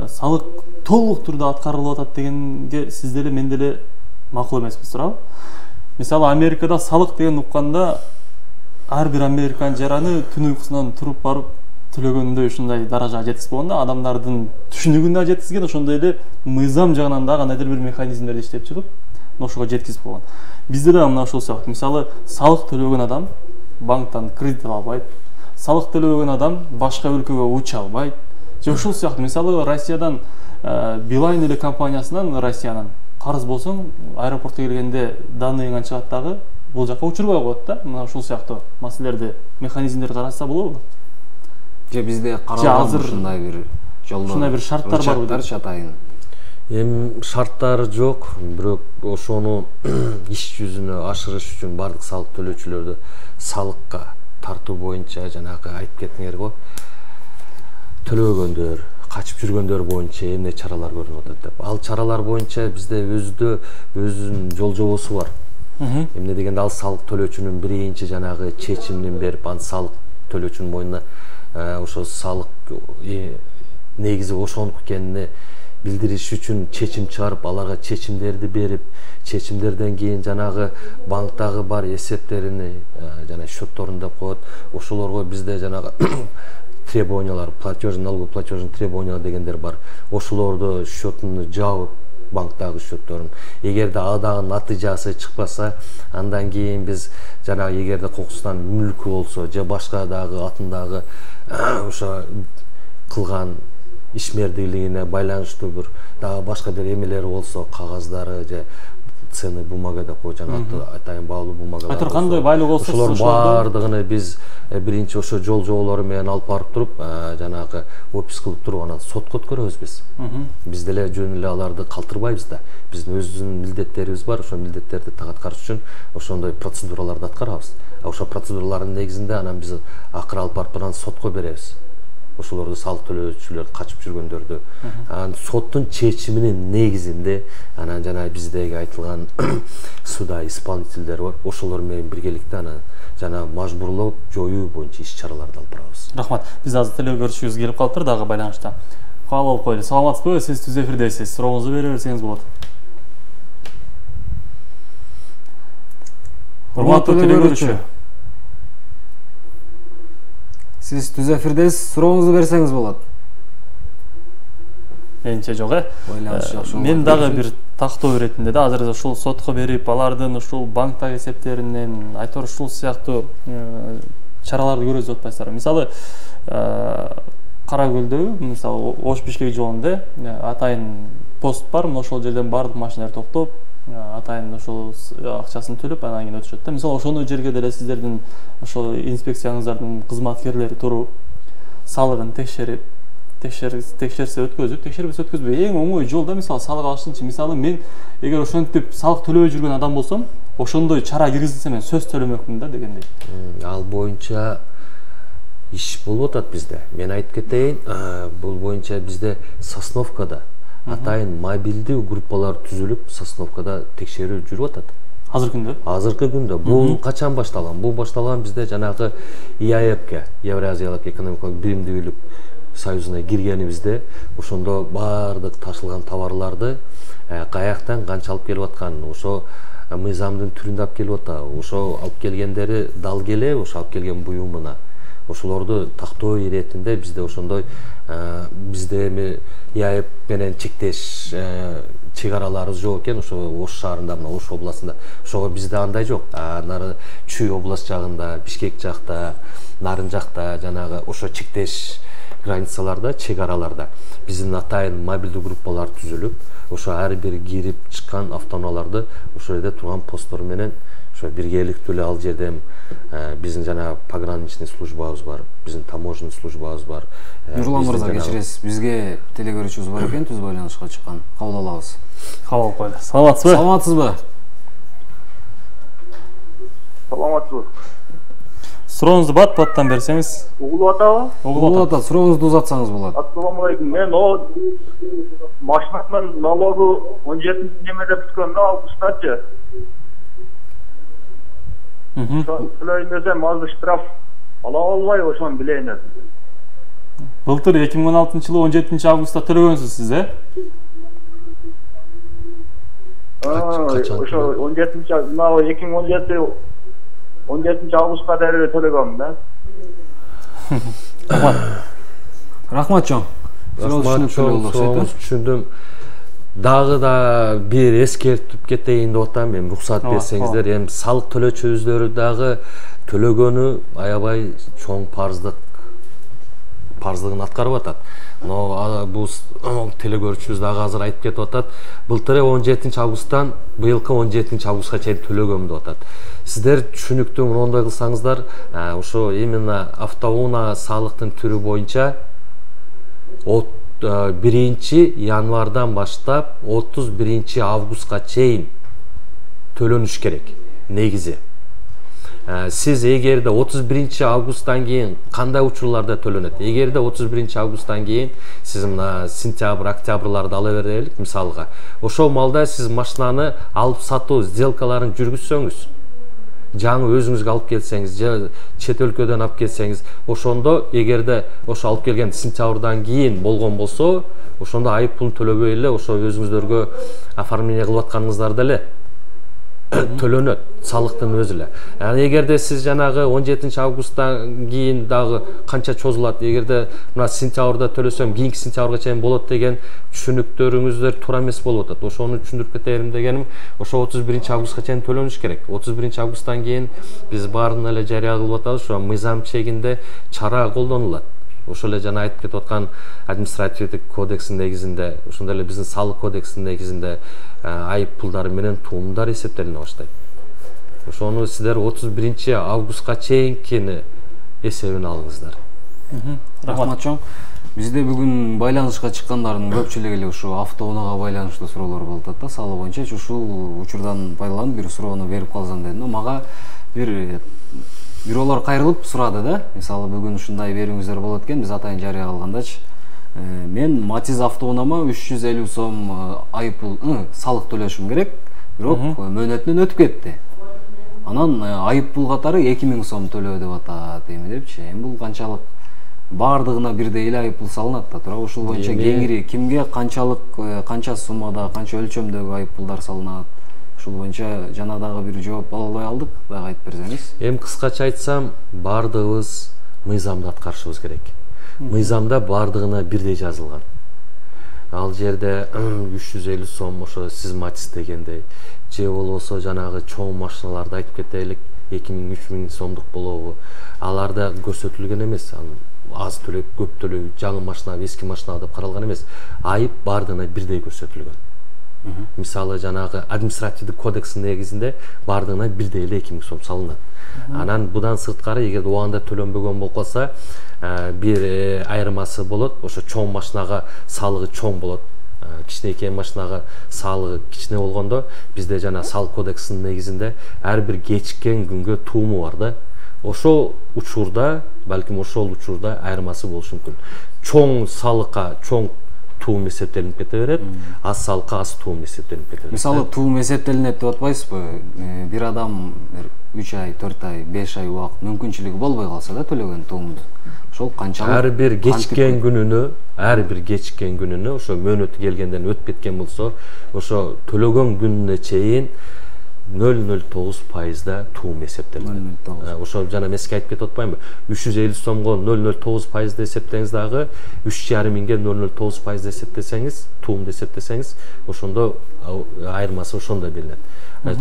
салык толук түрдө аткарылып атат дегенге сиз деле мен деле макул эмеспиз, туурабы? Мисалы Америкада салык деген укканда ар бир американ жараны түн уйкусунан туруп барып төлөгөндөй ушундай даражага жеткизип болгон да, адамдардын түшүнүгүнө жеткизген, ошондой эле мыйзам жагынан да кандайдыр бир механизмдерди иштеп чыгып ошого жеткизип болгон. Бизде да мына ошол сыяктуу. Мисалы салык төлөгөн адам банктан кредит ала албайт, салык төлөгөн адам башка өлкөгө уча албайт. Же ушул сыяктуу. Мисалы Россиядан Билайн эле компаниясынан Россиянын карыз болсоң, аэропортко келгенде данныйыңан чыгат дагы бул жака учурбай коет да. Мына ушул сыяктуу маселелерди, механизмдерди караса болобу? Же бизде каралган ушундай бир жолдор, ушундай бир шарттар барбы? Чатайын. Шарттары жок, бирок ошону иш жүзүнө ашырыш үчүн бардык салык төлөөчүлөрдү салыкка тартуу боюнча жанагы айтып кеттиңер го. Төлөгөндөр, качып жүргөндөр боюнча эмне чаралар көрүнүп атат деп. Ал чаралар боюнча бизде өзүнүн жол жобосу бар. Эмне дегенде ал салык төлөөчүнүн биринчи жанагы чечимин берип, анын салык төлөөчүнүн мойнуна ошо салык негизи ошондук экенине билдириш үчүн чечим чыгарып, аларга чечимдерди берип, чечимдерден кийин жанагы банктагы бар эсептерини жана счетторун деп коет. Ошолорго бизде жанагы требованиялар, налоговый платежный требования дегендер бар. Ошолорду счетуну жабып, банктагы счетторун. Эгерде дагы натыйжасы чыкпаса, андан кийин биз жанагы эгерде кокустан мүлкү болсо, же башка дагы атындагы ошо кылган ишмердийлигине байланыштуу бир дагы башка бир эмелери болсо, кагаздары же ценный бумага деп коет, жана атайын баалуу бумагалар. Айтыр кандай байлык болсо, ошолор баардыгын биз биринчи ошо жол жоболору менен алып барып туруп, жанагы опис кылып туруп, анан сотко өткөрөбүз биз. Биз деле жөн эле аларды калтырбайбыз да. Биздин өзүбүздүн милдеттерибиз бар, ошол милдеттерди аткарыш үчүн ошондой процедураларды аткарабыз. Ошол процедуралардын негизинде анан биз акыры алып барып анан сотко беребиз. Ошолорду салык төлөөчүлөрдү качып жүргөндөрдү. Анан соттун чечиминин негизинде анан жана биздеги айтылган суда исполнительдер бар. Ошолор менен биргеликте анан жана мажбурлоо жоюу боюнча иш чараларды алып барабыз. Рахмат. Биз азыр телегөрүшүбүз келип калыптыр дагы байланышта. Кабыл алып коелу. Саламатсызбы? Сиз түз эфирдесиз. Сурооңузду бере берсеңиз болот. Урматтуу телегөрүүчү. Сиз түз эфирдесиз, сурооңузду берсеңиз болот. Менче жок, мен дагы бир тактоо иретинде да азыр ушул сотко берип, алардын ушул банктагы эсептеринен айтор ушул сыяктуу чараларды көрөбүз деп атпайсыздарбы? Мисалы, Кара Көлдөгү, мисалы Ош Бишкек жолунда атайын пост бар, ошол жерден бардык машиналар токтоп, атайын ошол акчасын төлөп, анан кийин өтүшөт да. Мисалы ошону жерге деле сиздердин ошол инспекцияңыздардын кызматкерлери туруп, салыгын текшерип, текшерсе өткөзүп, текшербесе өткөзбөй. Эң оңой жол да, мисалы салык алышынчы. Мисалы мен эгер ошентип салык төлөбөй жүргөн адам болсом, ошондой чара киргизилсе мен сөз төлөмөкмүн да дегендей. Ал боюнча иш болуп атат бизде. Мен айтып кетейин, бул боюнча бизде Сосновкада атайын мобилдүү группалар түзүлүп, Сосновкада текшерүү жүрүп атат. Азыркы күндө? Азыркы күндө. Бул качан башталган? Бул башталган бизде жанагы ИАЭПке, Евразиялык экономикалык биримдүүлүк союзуна киргенибизде, ошондо баардык ташылган товарларды каяктан канча алып келип аткан, ошо мыйзамдын түрүндө алып келип атат, ошо алып келгендери дал келе, ошо алып келген буюмуна. Ошолорду тактоо иретинде бизде ошондой бизде эми ИАЭП менен чектеш чек араларыбыз жок экен, ошо Ош шаарында, мына Ош областында. Ошого бизде андай жок. Нары Чүй область жагында, Бишкек жакта, Нарын жакта жанагы ошо чектеш границаларда, чек араларда биздин атайын мобилдүү группалар түзүлүп, ошо ар бир кирип чыккан автоунааларды ошол жерде турган посттор менен ошо биргеликтүү эле ал жерден биздин жана пограничный службабыз бар, биздин таможенный службабыз бар. Нурлан мырза, кечиресиз, бизге телегөрүүчүбүз бар экен, түз байланышка чыккан. Кабыл алабыз. Кабыл алып коелу. Саламатсызбы? Саламатсызбы? Саламатсызбы? Сурооңузду бат-баттан берсеңиз. Угулуп атабы? Угулуп атат. Сурооңузду узатсаңыз болот. Ассаламу алейкум. Мен о машинанын налогу 17-немеде бүткөн да августачы. Төлөйм десем азыр штраф ала албай ошону билейин дедим. Былтыр 2016-жылы 17 августта төлөгөнсүз сиз, Ошо 17 августка дейин төлөгөм да. Рахмат чоң. Сурооңуз түшүндүм. Дагы да бир эскертип кетейин деп атам, мен уруксат берсеңиздер, эми салык төлөөчүбүздөр дагы төлөгөнү аябай чоң парздыгын аткарып атат. Но бул телекөрүүчүбүз дагы азыр айтып кетип атат. Былтыр 17 августтан быйылкы 17 августка чейин төлөгөм деп атат. Сиздер түшүнүктүү мындай кылсаңыздар, ошо именно автоунаа салыктын түрү боюнча 1 январдан баштап 31 августка чейин төлөнүш керек негизи. Сиз эгерде 31 августтан кийин кандай учурларда төлөнөт? Эгерде 31 августтан кийин сиз мына сентябрь, октябрларда ала берелик мисалга. Ошол малда сиз машинаны алып сатуу сделкаларын жүргүзсөңүз, жаңы өзүңүзгө алып келсеңиз, же чет өлкөдөн алып келсеңиз, ошондо эгерде ошо алып келген сентябрдан кийин болгон болсо, ошондо айып пулун төлөбөй эле ошо өзүңүздөргө оформление кылып атканыңыздарда эле төлөнөт салыктын өзү эле. Эгерде сиз жанагы 17 августтан кийин дагы канча чозулат, эгерде мына сентябрда төлөсөм, кийинки сентябрга чейин болот деген түшүнүктөрүңүздөр туура эмес болуп атат. Ошону түшүндүрүп кетерим дегеним, ошо 31 августка чейин төлөнүш керек. 31 августтан кийин биз баарын эле жарыя кылып атабыз, ошо мыйзам чегинде чара колдонулат. Ошол эле жана айтып кетип аткан административдик кодекстин негизинде, ошондой эле биздин салык кодексинин негизинде айып пулдары менен туумдар эсептелине баштайт. Ошону сиздер 31 августка чейинкини эсебин алыңыздар. Рахмат чоң. Бизде бүгүн байланышка чыккандардын көпчүлүгү эле ушу автоунаага байланыштуу суроолор болуп атат да, салык боюнча. Ушул учурдан пайдаланып бир суроону берип калсам дедим. Мага бирөөлөр кайрылып сурады да. Мисалы бүгүн ушундай берүүңүздөр болот экен, биз атайын жарыя кылгандачы. Мен Матиз автоунама 350 сом айыппул салык төлөшүм керек, бирок мөөнөтүнөн өтүп кетти. Анан айыппул катары 2000 сом төлөө деп атат эми депчи. Эми бул канчалык баардыгына бирдей эле айыппул салынат да, туура ушул боюнча кеңири кимге канча суммада, канча өлчөмдөгү айыппулдар салынат? Ушул боюнча жана дагы бир жооп ала албай алдык, дагы айтып берсеңиз. Эми кыскача айтсам, баардыгыбыз мыйзамды аткарышыбыз керек. Мыйзамда баардыгына бирдей жазылган. Ал жерде 350 сом ошо сиз Матис дегендей, же болбосо жанагы чоң машиналарды айтып кетелик, 2000-3000 сомдук болобу, аларда көрсөтүлгөн эмес. Аз төлөп, көп төлөп, жаңы машина, эски машина деп каралган эмес. Айып баардыгына бирдей көрсөтүлгөн. Мисалы жанагы административдик кодекстин негизинде баардыгына бирдей эле 2000 сом салынат. Анан будан сырткары эгер убагында төлөнбөгөн болуп калса, бир айырмасы болот. Ошо чоң машинага салыгы чоң болот. Кичинекей машинага салыгы кичине болгондо, бизде жана салык кодексинин негизинде ар бир кечиккен күнгө тууму бар да. Ошол учурда, балким ошол учурда айырмасы болушу мүмкүн. Чоң салыкка чоң туум эсептелип кете берет, аз салыкка аз туум эсептелип кете берет. Мисалы туум эсептелинет деп атпайсызбы? Бир адам 3 ай, 4 ай, 5 ай убакыт мүмкүнчүлүгү болбой калса да төлөгөн туумду. Ошол канчалык ар бир кечиккен күнүнө, ошо мөөнөтү келгенден өтүп кеткен болсо, ошо төлөгөн күнүнө чейин 0,09% туум эсептелет. Ошо жана меске айтып кетип атпаймынбы? 350 сомго 0,09% эсептеңиз дагы 3,5 миңге 0,09% эсептесеңиз, туумду эсептесеңиз, ошондо айырмасы ошондой белинет.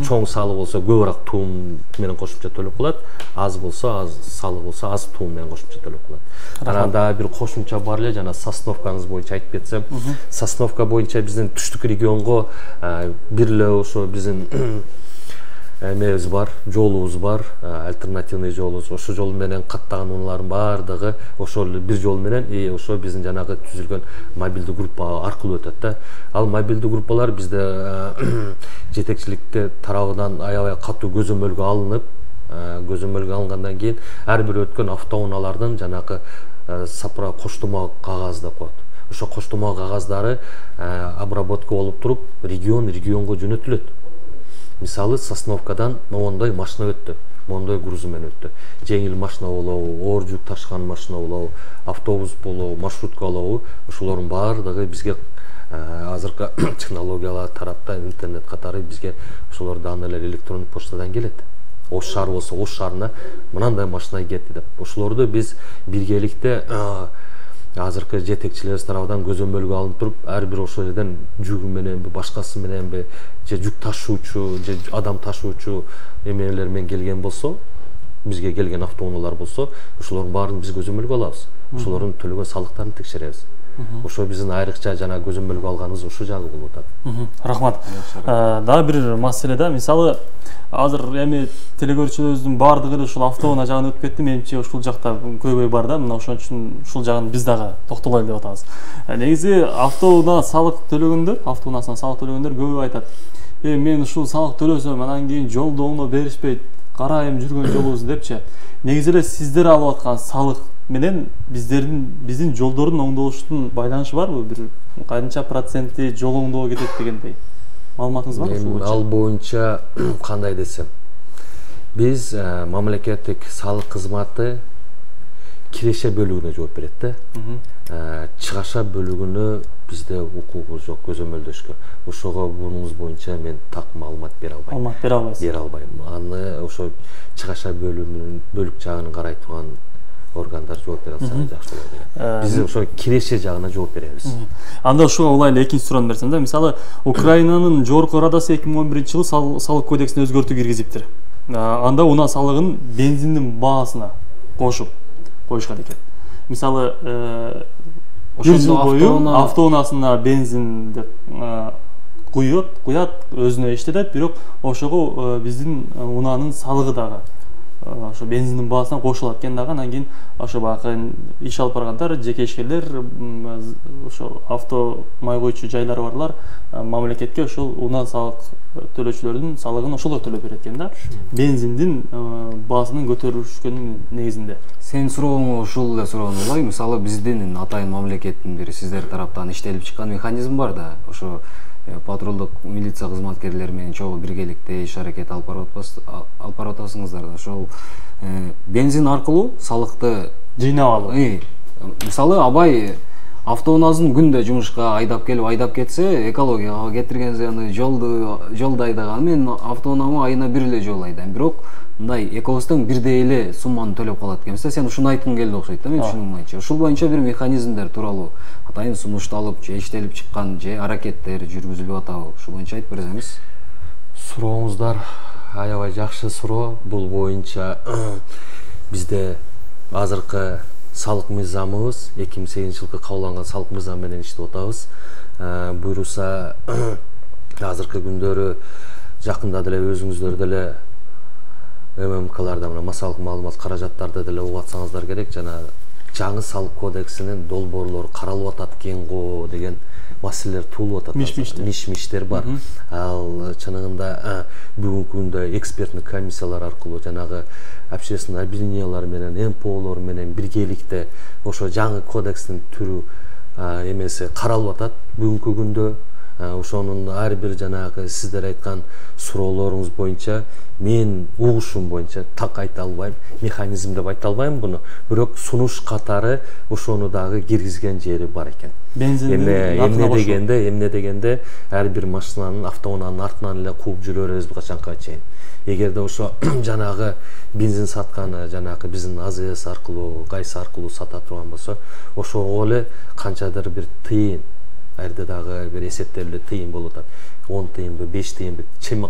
Чоң салык болсо көбүрөөк туум менен кошумча төлөп калат, аз болсо аз салык болсо аз туум менен кошумча төлөп калат. Анан дагы бир кошумча бар эле, жана Сосновкаңыз боюнча айтып кетсем, Сосновка боюнча биздин түштүк регионго бир эле ошо биздин эмебиз бар, жолубуз бар, альтернативный жолубуз. Ошол жол менен каттаган унаалардын баардыгы ошол бир жол менен ошо биздин жанагы түзүлгөн мобилдүү группа аркылуу өтөт да. Ал мобилдүү группалар бизде жетекчиликте тарабынан аябай катуу көзөмөлгө алынып, көзөмөлгө алынгандан кийин ар бир өткөн автоунаалардын жанагы сапра коштомо кагаз деп коет. Ошо коштомо кагаздары обработка болуп туруп регионго жөнөтүлөт. Мисалы Сосновкадан мондой машина өттү, мондой грузу менен өттү. Жеңил машина болобу, оор жүк ташыган машина болобу, автобус болобу, маршрутка болобу, ошолордун баардыгы бизге азыркы технологиялар тарапта интернет катары бизге ошолор данныйлар электрондук почтадан келет. Ош шаар болсо Ош шаарына мынандай машина кетти деп. Ошолорду биз биргеликте азыркы жетекчилерибиз тарабынан көзөмөлгө алынып туруп, ар бир ошол жерден жүгү мененби, башкасы мененби, же жүк ташуучу, же адам ташуучу эмелер менен келген болсо, бизге келген автоунаалар болсо, ошолордун баарын биз көзөмөлгө алабыз. Ошолордун төлөгөн салыктарын текшеребиз. Ошо биздин айрыкча жана көзөмөлгө алганыбыз ушул жагы болуп атат. Рахмат. Дагы бир маселе да, мисалы азыр эми телекөрүүчүлөрүбүздүн баардыгы эле ушул автоунаа жагына өтүп кетти. Менимче ушул жакта көйгөй бар да, мына ошон үчүн ушул жагын биз дагы токтолойлу деп атабыз. Негизи автоунаа салык төлөгөндөр, автоунаасына салык төлөгөндөр көбү айтат: мен ушул салык төлөсөм, анан кийин жолду оңдо беришпейт, карайым жүргөн жолубуз депчи. Негизи эле сиздер алып аткан салык менен биздин жолдордун оңдолуштун байланышы барбы? Бир канча проценти жол оңдоого кетет дегендей маалыматыңыз барбы ушул боюнча? Ал боюнча кандай десем, биз мамлекеттик салык кызматы киреше бөлүгүнө жооп берет да. Чыгаша бөлүгүнө бизде укугубуз жок көзөмөлдөшкө. Ошого бунуңуз боюнча мен так маалымат бере албайм. Маалымат бере албайсыз. Бере албайм. Аны ошо чыгаша бөлүк жагын карай турган органдар жооп бере алса жакшы болот деген. Биз ошо киреше жагына жооп беребиз. Анда ушуга улай эле экинчи суроону берсем да, мисалы Украинанын жогорку радасы 2011-жылы салык кодексине өзгөртүү киргизиптир. Анда унаа салыгын бензиндин баасына кошуп коюшкан экен. Мисалы бир жыл бою автоунаасына бензинди куят, өзүнө иштетет, бирок ошого биздин унаанын салыгы дагы ошо бензиндин баасына кошулат экен дагы. Анан кийин ошо багы иш алып баргандар, жеке ишкерлер, ошо авто май койчу жайлары барлар мамлекетке ошол унаа салык төлөөчүлөрдүн салыгын ошолор төлөп берет экен да, бензиндин баасынын көтөрүлүшкөнүн негизинде. Сенин сурооңо ушул эле суроо болой. Мисалы биздин атайын мамлекеттин бир сиздер тараптан иштелип чыккан механизм бар да, ошо патрулдук милиция кызматкерлери менен чогуу биргеликте иш аракет алып барып атасыңыздар да. Ошол бензин аркылуу салыкты жыйнап алып. Мисалы абай автоунаасын күндө жумушка айдап кетсе, экологияга кетирген зыяны жолду айдаган. Мен автоунаама айына бир эле жол айдайм, бирок мындай экөөбүздөн бирдей эле сумманы төлөп калат экен. Сен ушуну айткың келди окшойт да, мен түшүнүмчө. Ушул боюнча бир механизмдер тууралуу атайын сунушталып, же иштелип чыккан, же аракеттер жүргүзүлүп атабы? Ушул боюнча айтып берсеңиз. Сурооңуздар аябай жакшы суроо. Бул боюнча бизде азыркы салык мыйзамыбыз 2008-жылкы кабылган салык мыйзамы менен иштеп атабыз. Буйруса азыркы күндөрү жакында деле өзүңүздөр деле ММКларда мына массалык маалымат каражаттарды деле угуп атсаңыздар керек, жана жаңы салык кодексинин долбоорлору каралып атат экен го деген маселелер туулуп атат. Миш-миштер бар. Ал чыныгында бүгүнкү күндө эксперттик комиссиялар аркылуу жанагы общественный объединениялар менен, МПОлор менен биргеликте ошо жаңы кодекстин түрү эмеси каралып атат бүгүнкү күндө. Ошонун ар бир жанагы сиздер айткан суроолоруңуз боюнча мен угушум боюнча так айта албайм, механизм деп айта албайм буну, бирок сунуш катары ошону дагы киргизген жери бар экен. Эмне дегенде ар бир машинанын автоунаанын артынан эле кууп жүрө беребиз качанга чейин. Эгерде ошо жанагы бензин сатканы жанагы биздин АЗС аркылуу, ГАИС аркылуу сата турган болсо, ошого эле канчадыр бир тыйын, айрда дагы бир эсептелүү тыйын болуп атат. 10 тыйынбы, 5 тыйынбы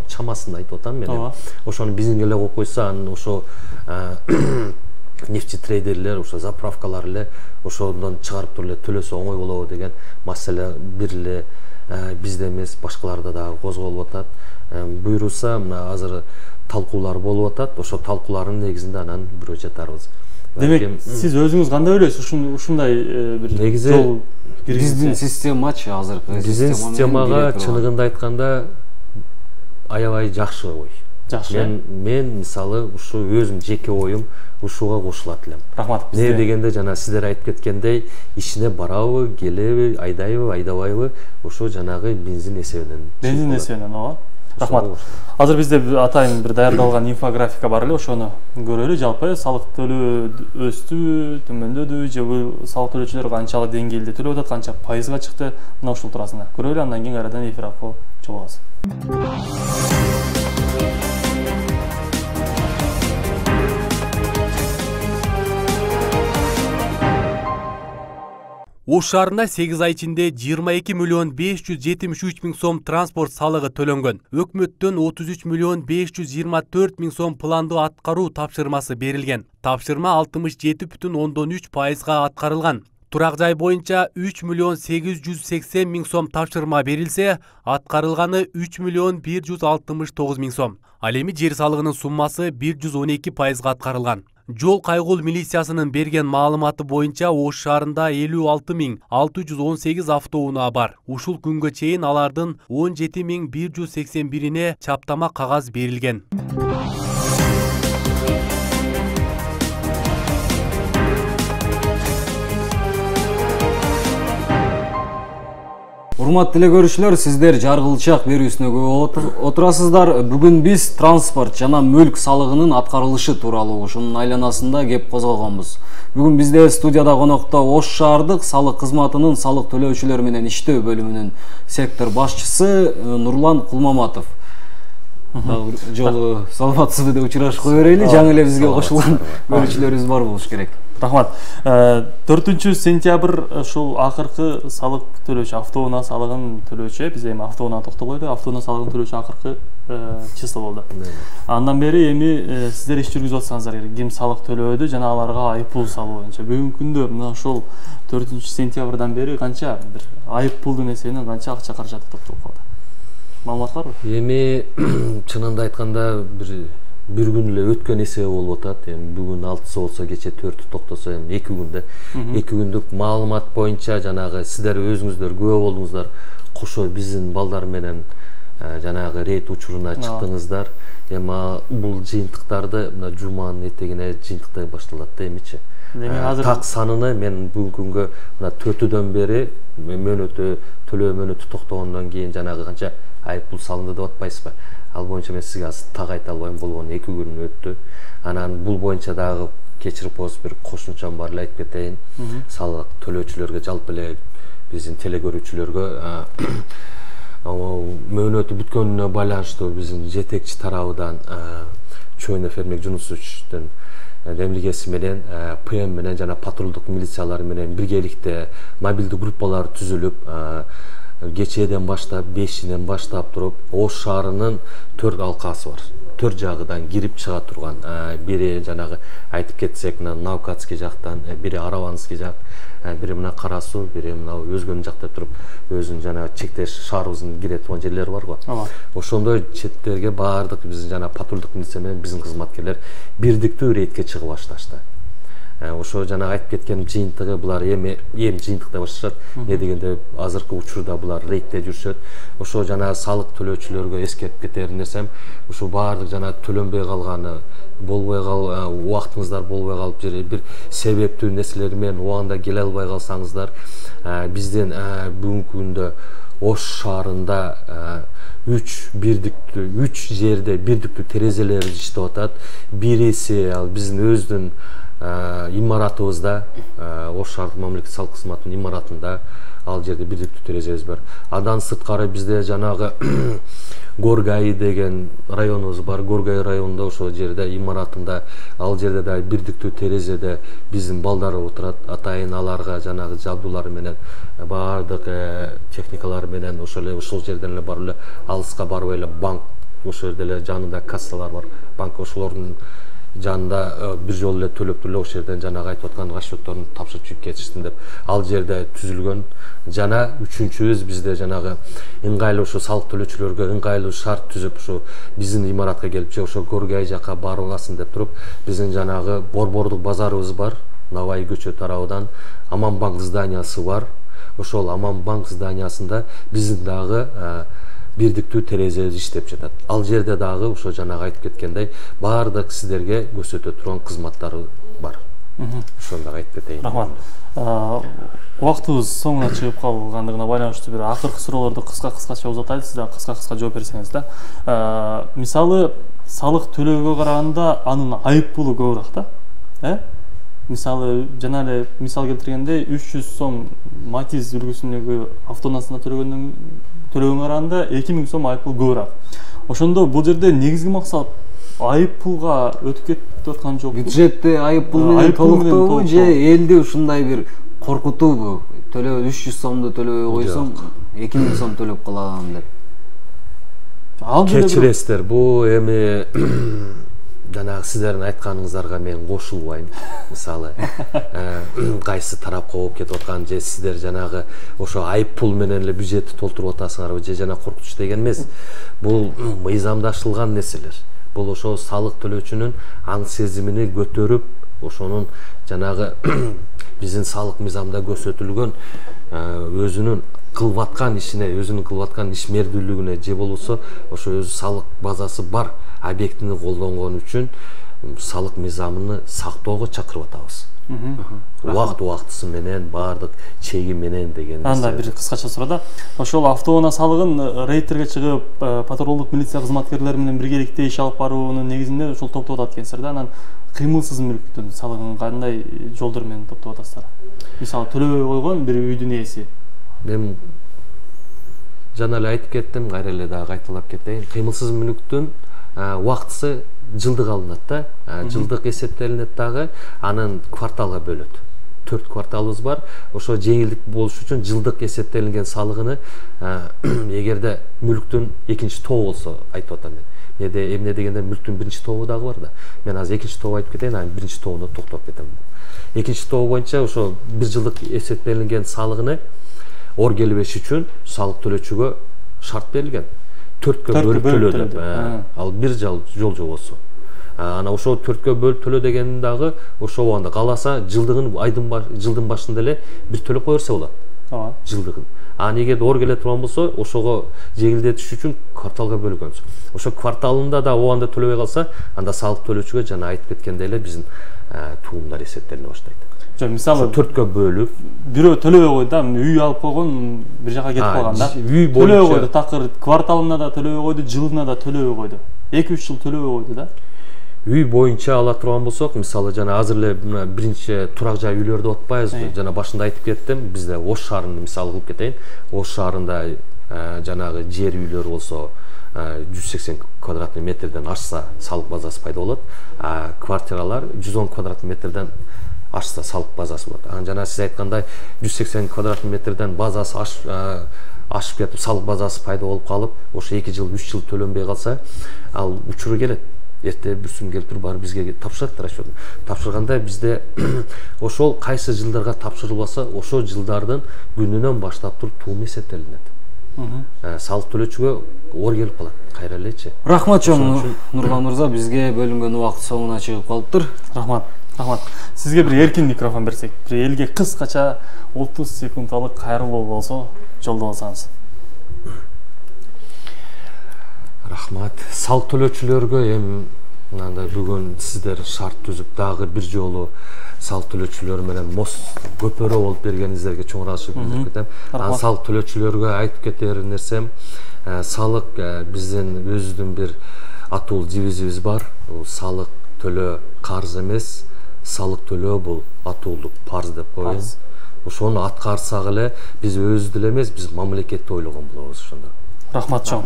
чамасында айтып атам мен. Ошону бизинге эле коюп койсо, анан ошо нефтетрейдерлер, ошо заправкалар эле ошондон чыгарып туруп эле төлөсө оңой болобу деген маселе бир эле бизде эмес, башкаларда дагы козголуп атат. Буйруса мына азыр талкуулар болуп атат. Ошо талкуулардын негизинде анан бирөө жатарбыз. Демек, сиз өзүңүз кандай ойлойсуз ушундай бир жол биздин системачы азыркы биздин системага чыныгында айтканда аябай жакшы ой. Жакшы. Мен мисалы ушу өзүм жеке оюм ушуга кошулат элем. Рахмат. Не дегенде жана сиздер айтып кеткендей, ишине барабы, келеби, айдайбы, айдабайбы, ошо жанагы бензин эсебинен. Бензин эсебинен, ооба. Рахмат. Азыр бизде атайын бир даярдалган инфографика бар эле, ошону көрөлү. Жалпы салык төлөө өстүбү, төмөндөдү, же бул салык төлөөчүлөр канчалык деңгээлде төлөп атат, канча пайызга чыкты, мына ушул туурасында көрөлү. Андан кийин кайрадан эфир аркылуу чогулабыз. Ош шаарында 8 ай ичинде 22 миллион 573 миң сом транспорт салыгы төлөнгөн. Өкмөттөн 33 миллион 524 миң сом пландуу аткаруу тапшырмасы берилген. Тапшырма 67,3%га аткарылган. Турак жай боюнча 3 миллион 880 миң сом тапшырма берилсе, аткарылганы 3 миллион 169 миң сом. Ал эми жер салыгынын суммасы 112%га аткарылган. Жол кайгул милициясынын берген маалыматы боюнча Ош шаарында 56.618 автоунаа бар. Ушул күнгө чейин алардын 17.181-ине чаптама кагаз берилген. Урматтуу теле көрүүчүлөр, сиздер жаргылчак берүүсүнө көп отурасыздар. Бүгүн биз транспорт жана мүлк салыгынын аткарылышы тууралуу ушунун айланасында кеп козгогонбуз. Бүгүн бизде студияда конокто Ош шаардык салык кызматынын салык төлөөчүлөр менен иштөө бөлүмүнүн сектор башчысы Нурлан Кулмаматов. Жолу саламатсызбы деп учурашып кое берели. Жаңы эле бизге кошулган көрүүчүлөрүбүз бар болуш керек. Рахмат. 4 сентябрь ушул акыркы салык төлөөчү, автоунаа салыгын төлөөчү, биз эми автоунаа токтолгойлу, автоунаа салыгын төлөөчү акыркы число болду. Андан бери эми сиздер иш жүргүзүп атсаңыздар, ким салык төлөөдү жана аларга айыппул салуу боюнча. Бүгүнкү күндө мына ошол 4 сентябрдан бери канча бир айыппулдун эсебинен канча акча каражаты топтолуп калды? Маалымат барбы? Эми чынында айтканда бир күн эле өткөн эсеби болуп атат. Эми бүгүн 6 болсо, кече 4 токтосо, эми 2 күндө. 2 күндүк маалымат боюнча жанагы сиздер өзүңүздөр күбө болдуңуздар. Кошо биздин балдар менен жанагы рейд учуруна чыктыңыздар. Эми бул жыйынтыктарды мына жуманын этегине жыйынтыктай башталат да эмичи. Так саныны мен бүгүнкү күнгө мына 4-дөн бери төлөө мөөнөтү токтогондон кийин жанагы канча айыппул салынды деп атпайсызбы? Ал боюнча мен сизге азыр так айта албайм, болгону 2 күн өттү. Анан бул боюнча дагы кечирип коюңуз, бир кошумчам бар эле айтып кетейин. Салык төлөөчүлөргө, жалпы эле биздин теле көрүүчүлөргө мөөнөтү бүткөнүнө байланыштуу биздин жетекчи тарабынан Чойна Фермек Жунусовичтин демилгеси менен ПМ менен жана патрулдук милициялар менен биргеликте мобилдүү группалар түзүлүп, кечээден баштап 5-инен баштап туруп Ош шаарынын 4 алкасы бар. 4 жагыдан кирип чыга турган. Бири жанагы айтып кетсек, Наукатский жактан, бири Араванский жак, бири мына Кара Суу, бири мына өзгөн жакта туруп, өзүнүн жанагы чектеш шаарыбыздын кире турган жерлери бар го. Ошондой четтерге баардык биздин жана патрулдук милиция менен биздин кызматкерлер бирдиктүү рейдке чыгып башташты. Ошо жана айтып кеткен жыйынтыгы булар эми жыйынтыкта башташат. Не дегенде азыркы учурда булар рейдте жүрүшөт. Ошо жана салык төлөөчүлөргө эскертип кетер нерсем, ушу баардык жана төлөнбөй калганы, болбой убактыңыздар болбой калып бир себептүү нерселер менен убагында келе албай калсаңыздар, биздин бүгүнкү күндө Ош шаарында 3 жерде бирдиктүү терезелер иштеп атат. Бириси ал биздин өздүн имаратыбызда, Ош шаардык мамлекеттик салык кызматынын имаратында, ал жерде бирдиктүү терезебиз бар. Андан сырткары бизде жанагы Горгай деген районубуз бар. Горгай районунда ошол жерде имаратында, ал жерде да бирдиктүү терезеде биздин балдар отурат. Атайын аларга жанагы жабдуулар менен, баардык техникалар менен ошол жерден эле барып эле алыска барбай эле банк, ошол жерде эле жанында кассалар бар. Банк ошолордун жанында бир жолу эле төлөп туруп ошол жерден жанагы айтып аткан расчётторун тапшырып чыгып кетиштин деп ал жерде түзүлгөн. Жана үчүнчүбүз бизде жанагы ыңгайлуу ошо салык төлөөчүлөргө ыңгайлуу шарт түзүп, ошо биздин имаратка келип же ошо Горгай жака барбасын деп туруп, биздин жанагы борбордук базарыбыз бар. Навай көчө тарабынан Аманбанк зданиясы бар. Ошол Аманбанк зданиясында биздин дагы бирдиктүү терезебиз иштеп жатат. Ал жерде дагы ошо жанагы айтып кеткендей баардык сиздерге көрсөтө турган кызматтары бар. Ошону дагы айтып кетейин. Рахмат. Убактыбыз соңуна чыгып калгандыгына байланыштуу бир акыркы суроолорду кыска-кыскача узатайлы, да кыска-кыска жооп берсеңиз да. Мисалы, салык төлөөгө караганда анын айып пулу көбүрөөк да. Мисалы, жана эле мисал келтиргенде 300 сом Матиз үлгүсүндөгү автоунаасына төлөгөнгө караганда 2000 сом айып пул көбүрөөк. Ошондо бул жерде негизги максат айып пулга өтүп кетип аткан жокпу? Бюджетти айып пул менен толуктообу же элди ушундай бир коркутуубу? 300 сомду төлөбөй койсоң 2000 сом төлөп калам деп. Кечиресиздер, бул эми жанагы сиздердин айтканыңыздарга мен кошулбайм. Мисалы, кайсы тарапка болуп кетип аткан же сиздер жанагы ошо айып пул менен эле бюджетти толтуруп атасыңарбы же жана коркутуш деген эмес. Бул мыйзамдаштырылган нерселер. Бул ошо салык төлөөчүнүн аң сезимини көтөрүп, ошонун жанагы биздин салык мыйзамда көрсөтүлгөн өзүнүн кылып аткан ишине, өзүнүн кылып аткан ишмердүүлүгүнө же болбосо ошо өзү салык базасы бар объектини колдонгон үчүн салык мыйзамын сактоого чакырып атабыз. Убакыт менен, баардык чеги менен деген. Анда бир кыскача суроо. Ошол автоунаа салыгын рейдтерге чыгып, патрулдук милиция кызматкерлери менен биргеликте иш алып баруунун негизинде ошол топтоп атат экенсиздер да. Анан кыймылсыз мүлктүн салыгын кандай жолдор менен топтоп атасыздар? Мисалы, төлөбөй койгон бир үйдүн ээси. Мен жана эле айтып кеттим, кайра эле дагы кайталап кетейин. Кыймылсыз мүлктүн убактысы жылдык алынат да. Жылдык эсептелинет дагы, анын кварталга бөлөт. 4 кварталыбыз бар. Ошо жеңилдик болуш үчүн жылдык эсептелинген салыгыны эгерде мүлктүн экинчи тобу болсо айтып атам мен. Эмне дегенде мүлктүн биринчи тобу дагы бар да. Мен азыр экинчи тобу айтып кетейин, анан биринчи тобуна токтоп кетем. Экинчи тобу боюнча ошо бир жылдык эсептелинген салыгыны ор келбеш үчүн салык төлөөчүгө шарт берилген. 4кө бөлүп төлө деп. Ал бир жол жобосу. Ана ошо 4кө бөлүп төлө деген дагы ошо убагында кааласа жылдыгын жылдын башында эле бир төлөп кое берсе болот. Ооба. Жылдыгын. Анан эгерде ор келе турган болсо, ошого жеңилдетиш үчүн кварталга бөлгөнбүз. Ошо кварталында да убагында төлөбөй калса, анда салык төлөөчүгө жана айтып кеткендей эле биздин туумдар эсептелине баштайт. Мисалы 4кө бөлүп, бирөө төлөбөй койду да, үй алып койгон, бир жака кетип калган да. Төлөбөй койду, такыр кварталына да төлөбөй койду, жылына да төлөбөй койду. 2-3 жыл төлөбөй койду да. Үй боюнча ала турган болсок, мисалы жана азыр эле биринчи турак жай үйлөрдү атпайбызбы? Жана башында айтып кеттим, бизде Ош шаарында мисалы кылып кетейин. Ош шаарында жанагы жер үйлөр болсо 180 квадратный метрден ашса салык базасы пайда болот. Квартиралар 110 квадратный метрден ашса салык базасы болот. Анан жана сиз айткандай 180 квадратный метрден базасы ашып кетип салык базасы пайда болуп калып, ошо 2 жыл, 3 жыл төлөнбөй калса, ал учуру келет. Эрте бүрсүн келип туруп барып бизге тапшырат расчётун. Тапшырганда бизде ошол кайсы жылдарга тапшырылбаса, ошол жылдардын күнүнөн баштап туруп туум эсептелинет. Салык төлөөчүгө ор келип калат. Кайра элечи. Рахмат чоң Нурлан мырза, бизге бөлүнгөн убакыт соңуна чыгып калыптыр. Рахмат. Сизге бир эркин микрофон берсек, бир элге кыскача 30 секундалык кайрылуу болсо жолдоп алсаңыз. Рахмат. Салык төлөөчүлөргө эми мындай бүгүн сиздер шарт түзүп дагы бир жолу салык төлөөчүлөр менен мост көпөрө болуп бергениңиздерге чоң ыраазычылык билдирип кетем. Анан салык төлөөчүлөргө айтып кетер нерсем, салык биздин өзүбүздүн бир атуу девизибиз бар. Бул салык төлөө карыз эмес, салык төлөө бул атуулук парыз деп коеюн. Ошону аткарсак эле биз өзүбүздү эле эмес, биз мамлекетти ойлогон болобуз ошондо. Рахмат чоң.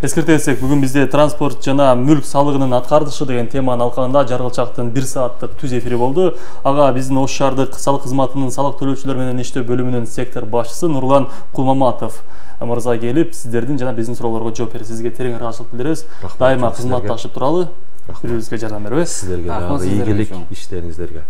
Эскерте кетсек, бүгүн бизде транспорт жана мүлк салыгынын аткарылышы деген теманын алкагында жаргылчактын 1 сааттык түз эфири болду. Ага биздин Ош шаардык салык кызматынын салык төлөөчүлөр менен иштөө бөлүмүнүн сектор башчысы Нурлан Кулмаматов мырза келип, сиздердин жана биздин суроолорго жооп берди. Сизге терең ыраазычылык билдиребиз. Дайыма кызматташып туралы, бири-бирибизге жардам беребиз. Сиздерге дагы ийгилик иштериңиздерге.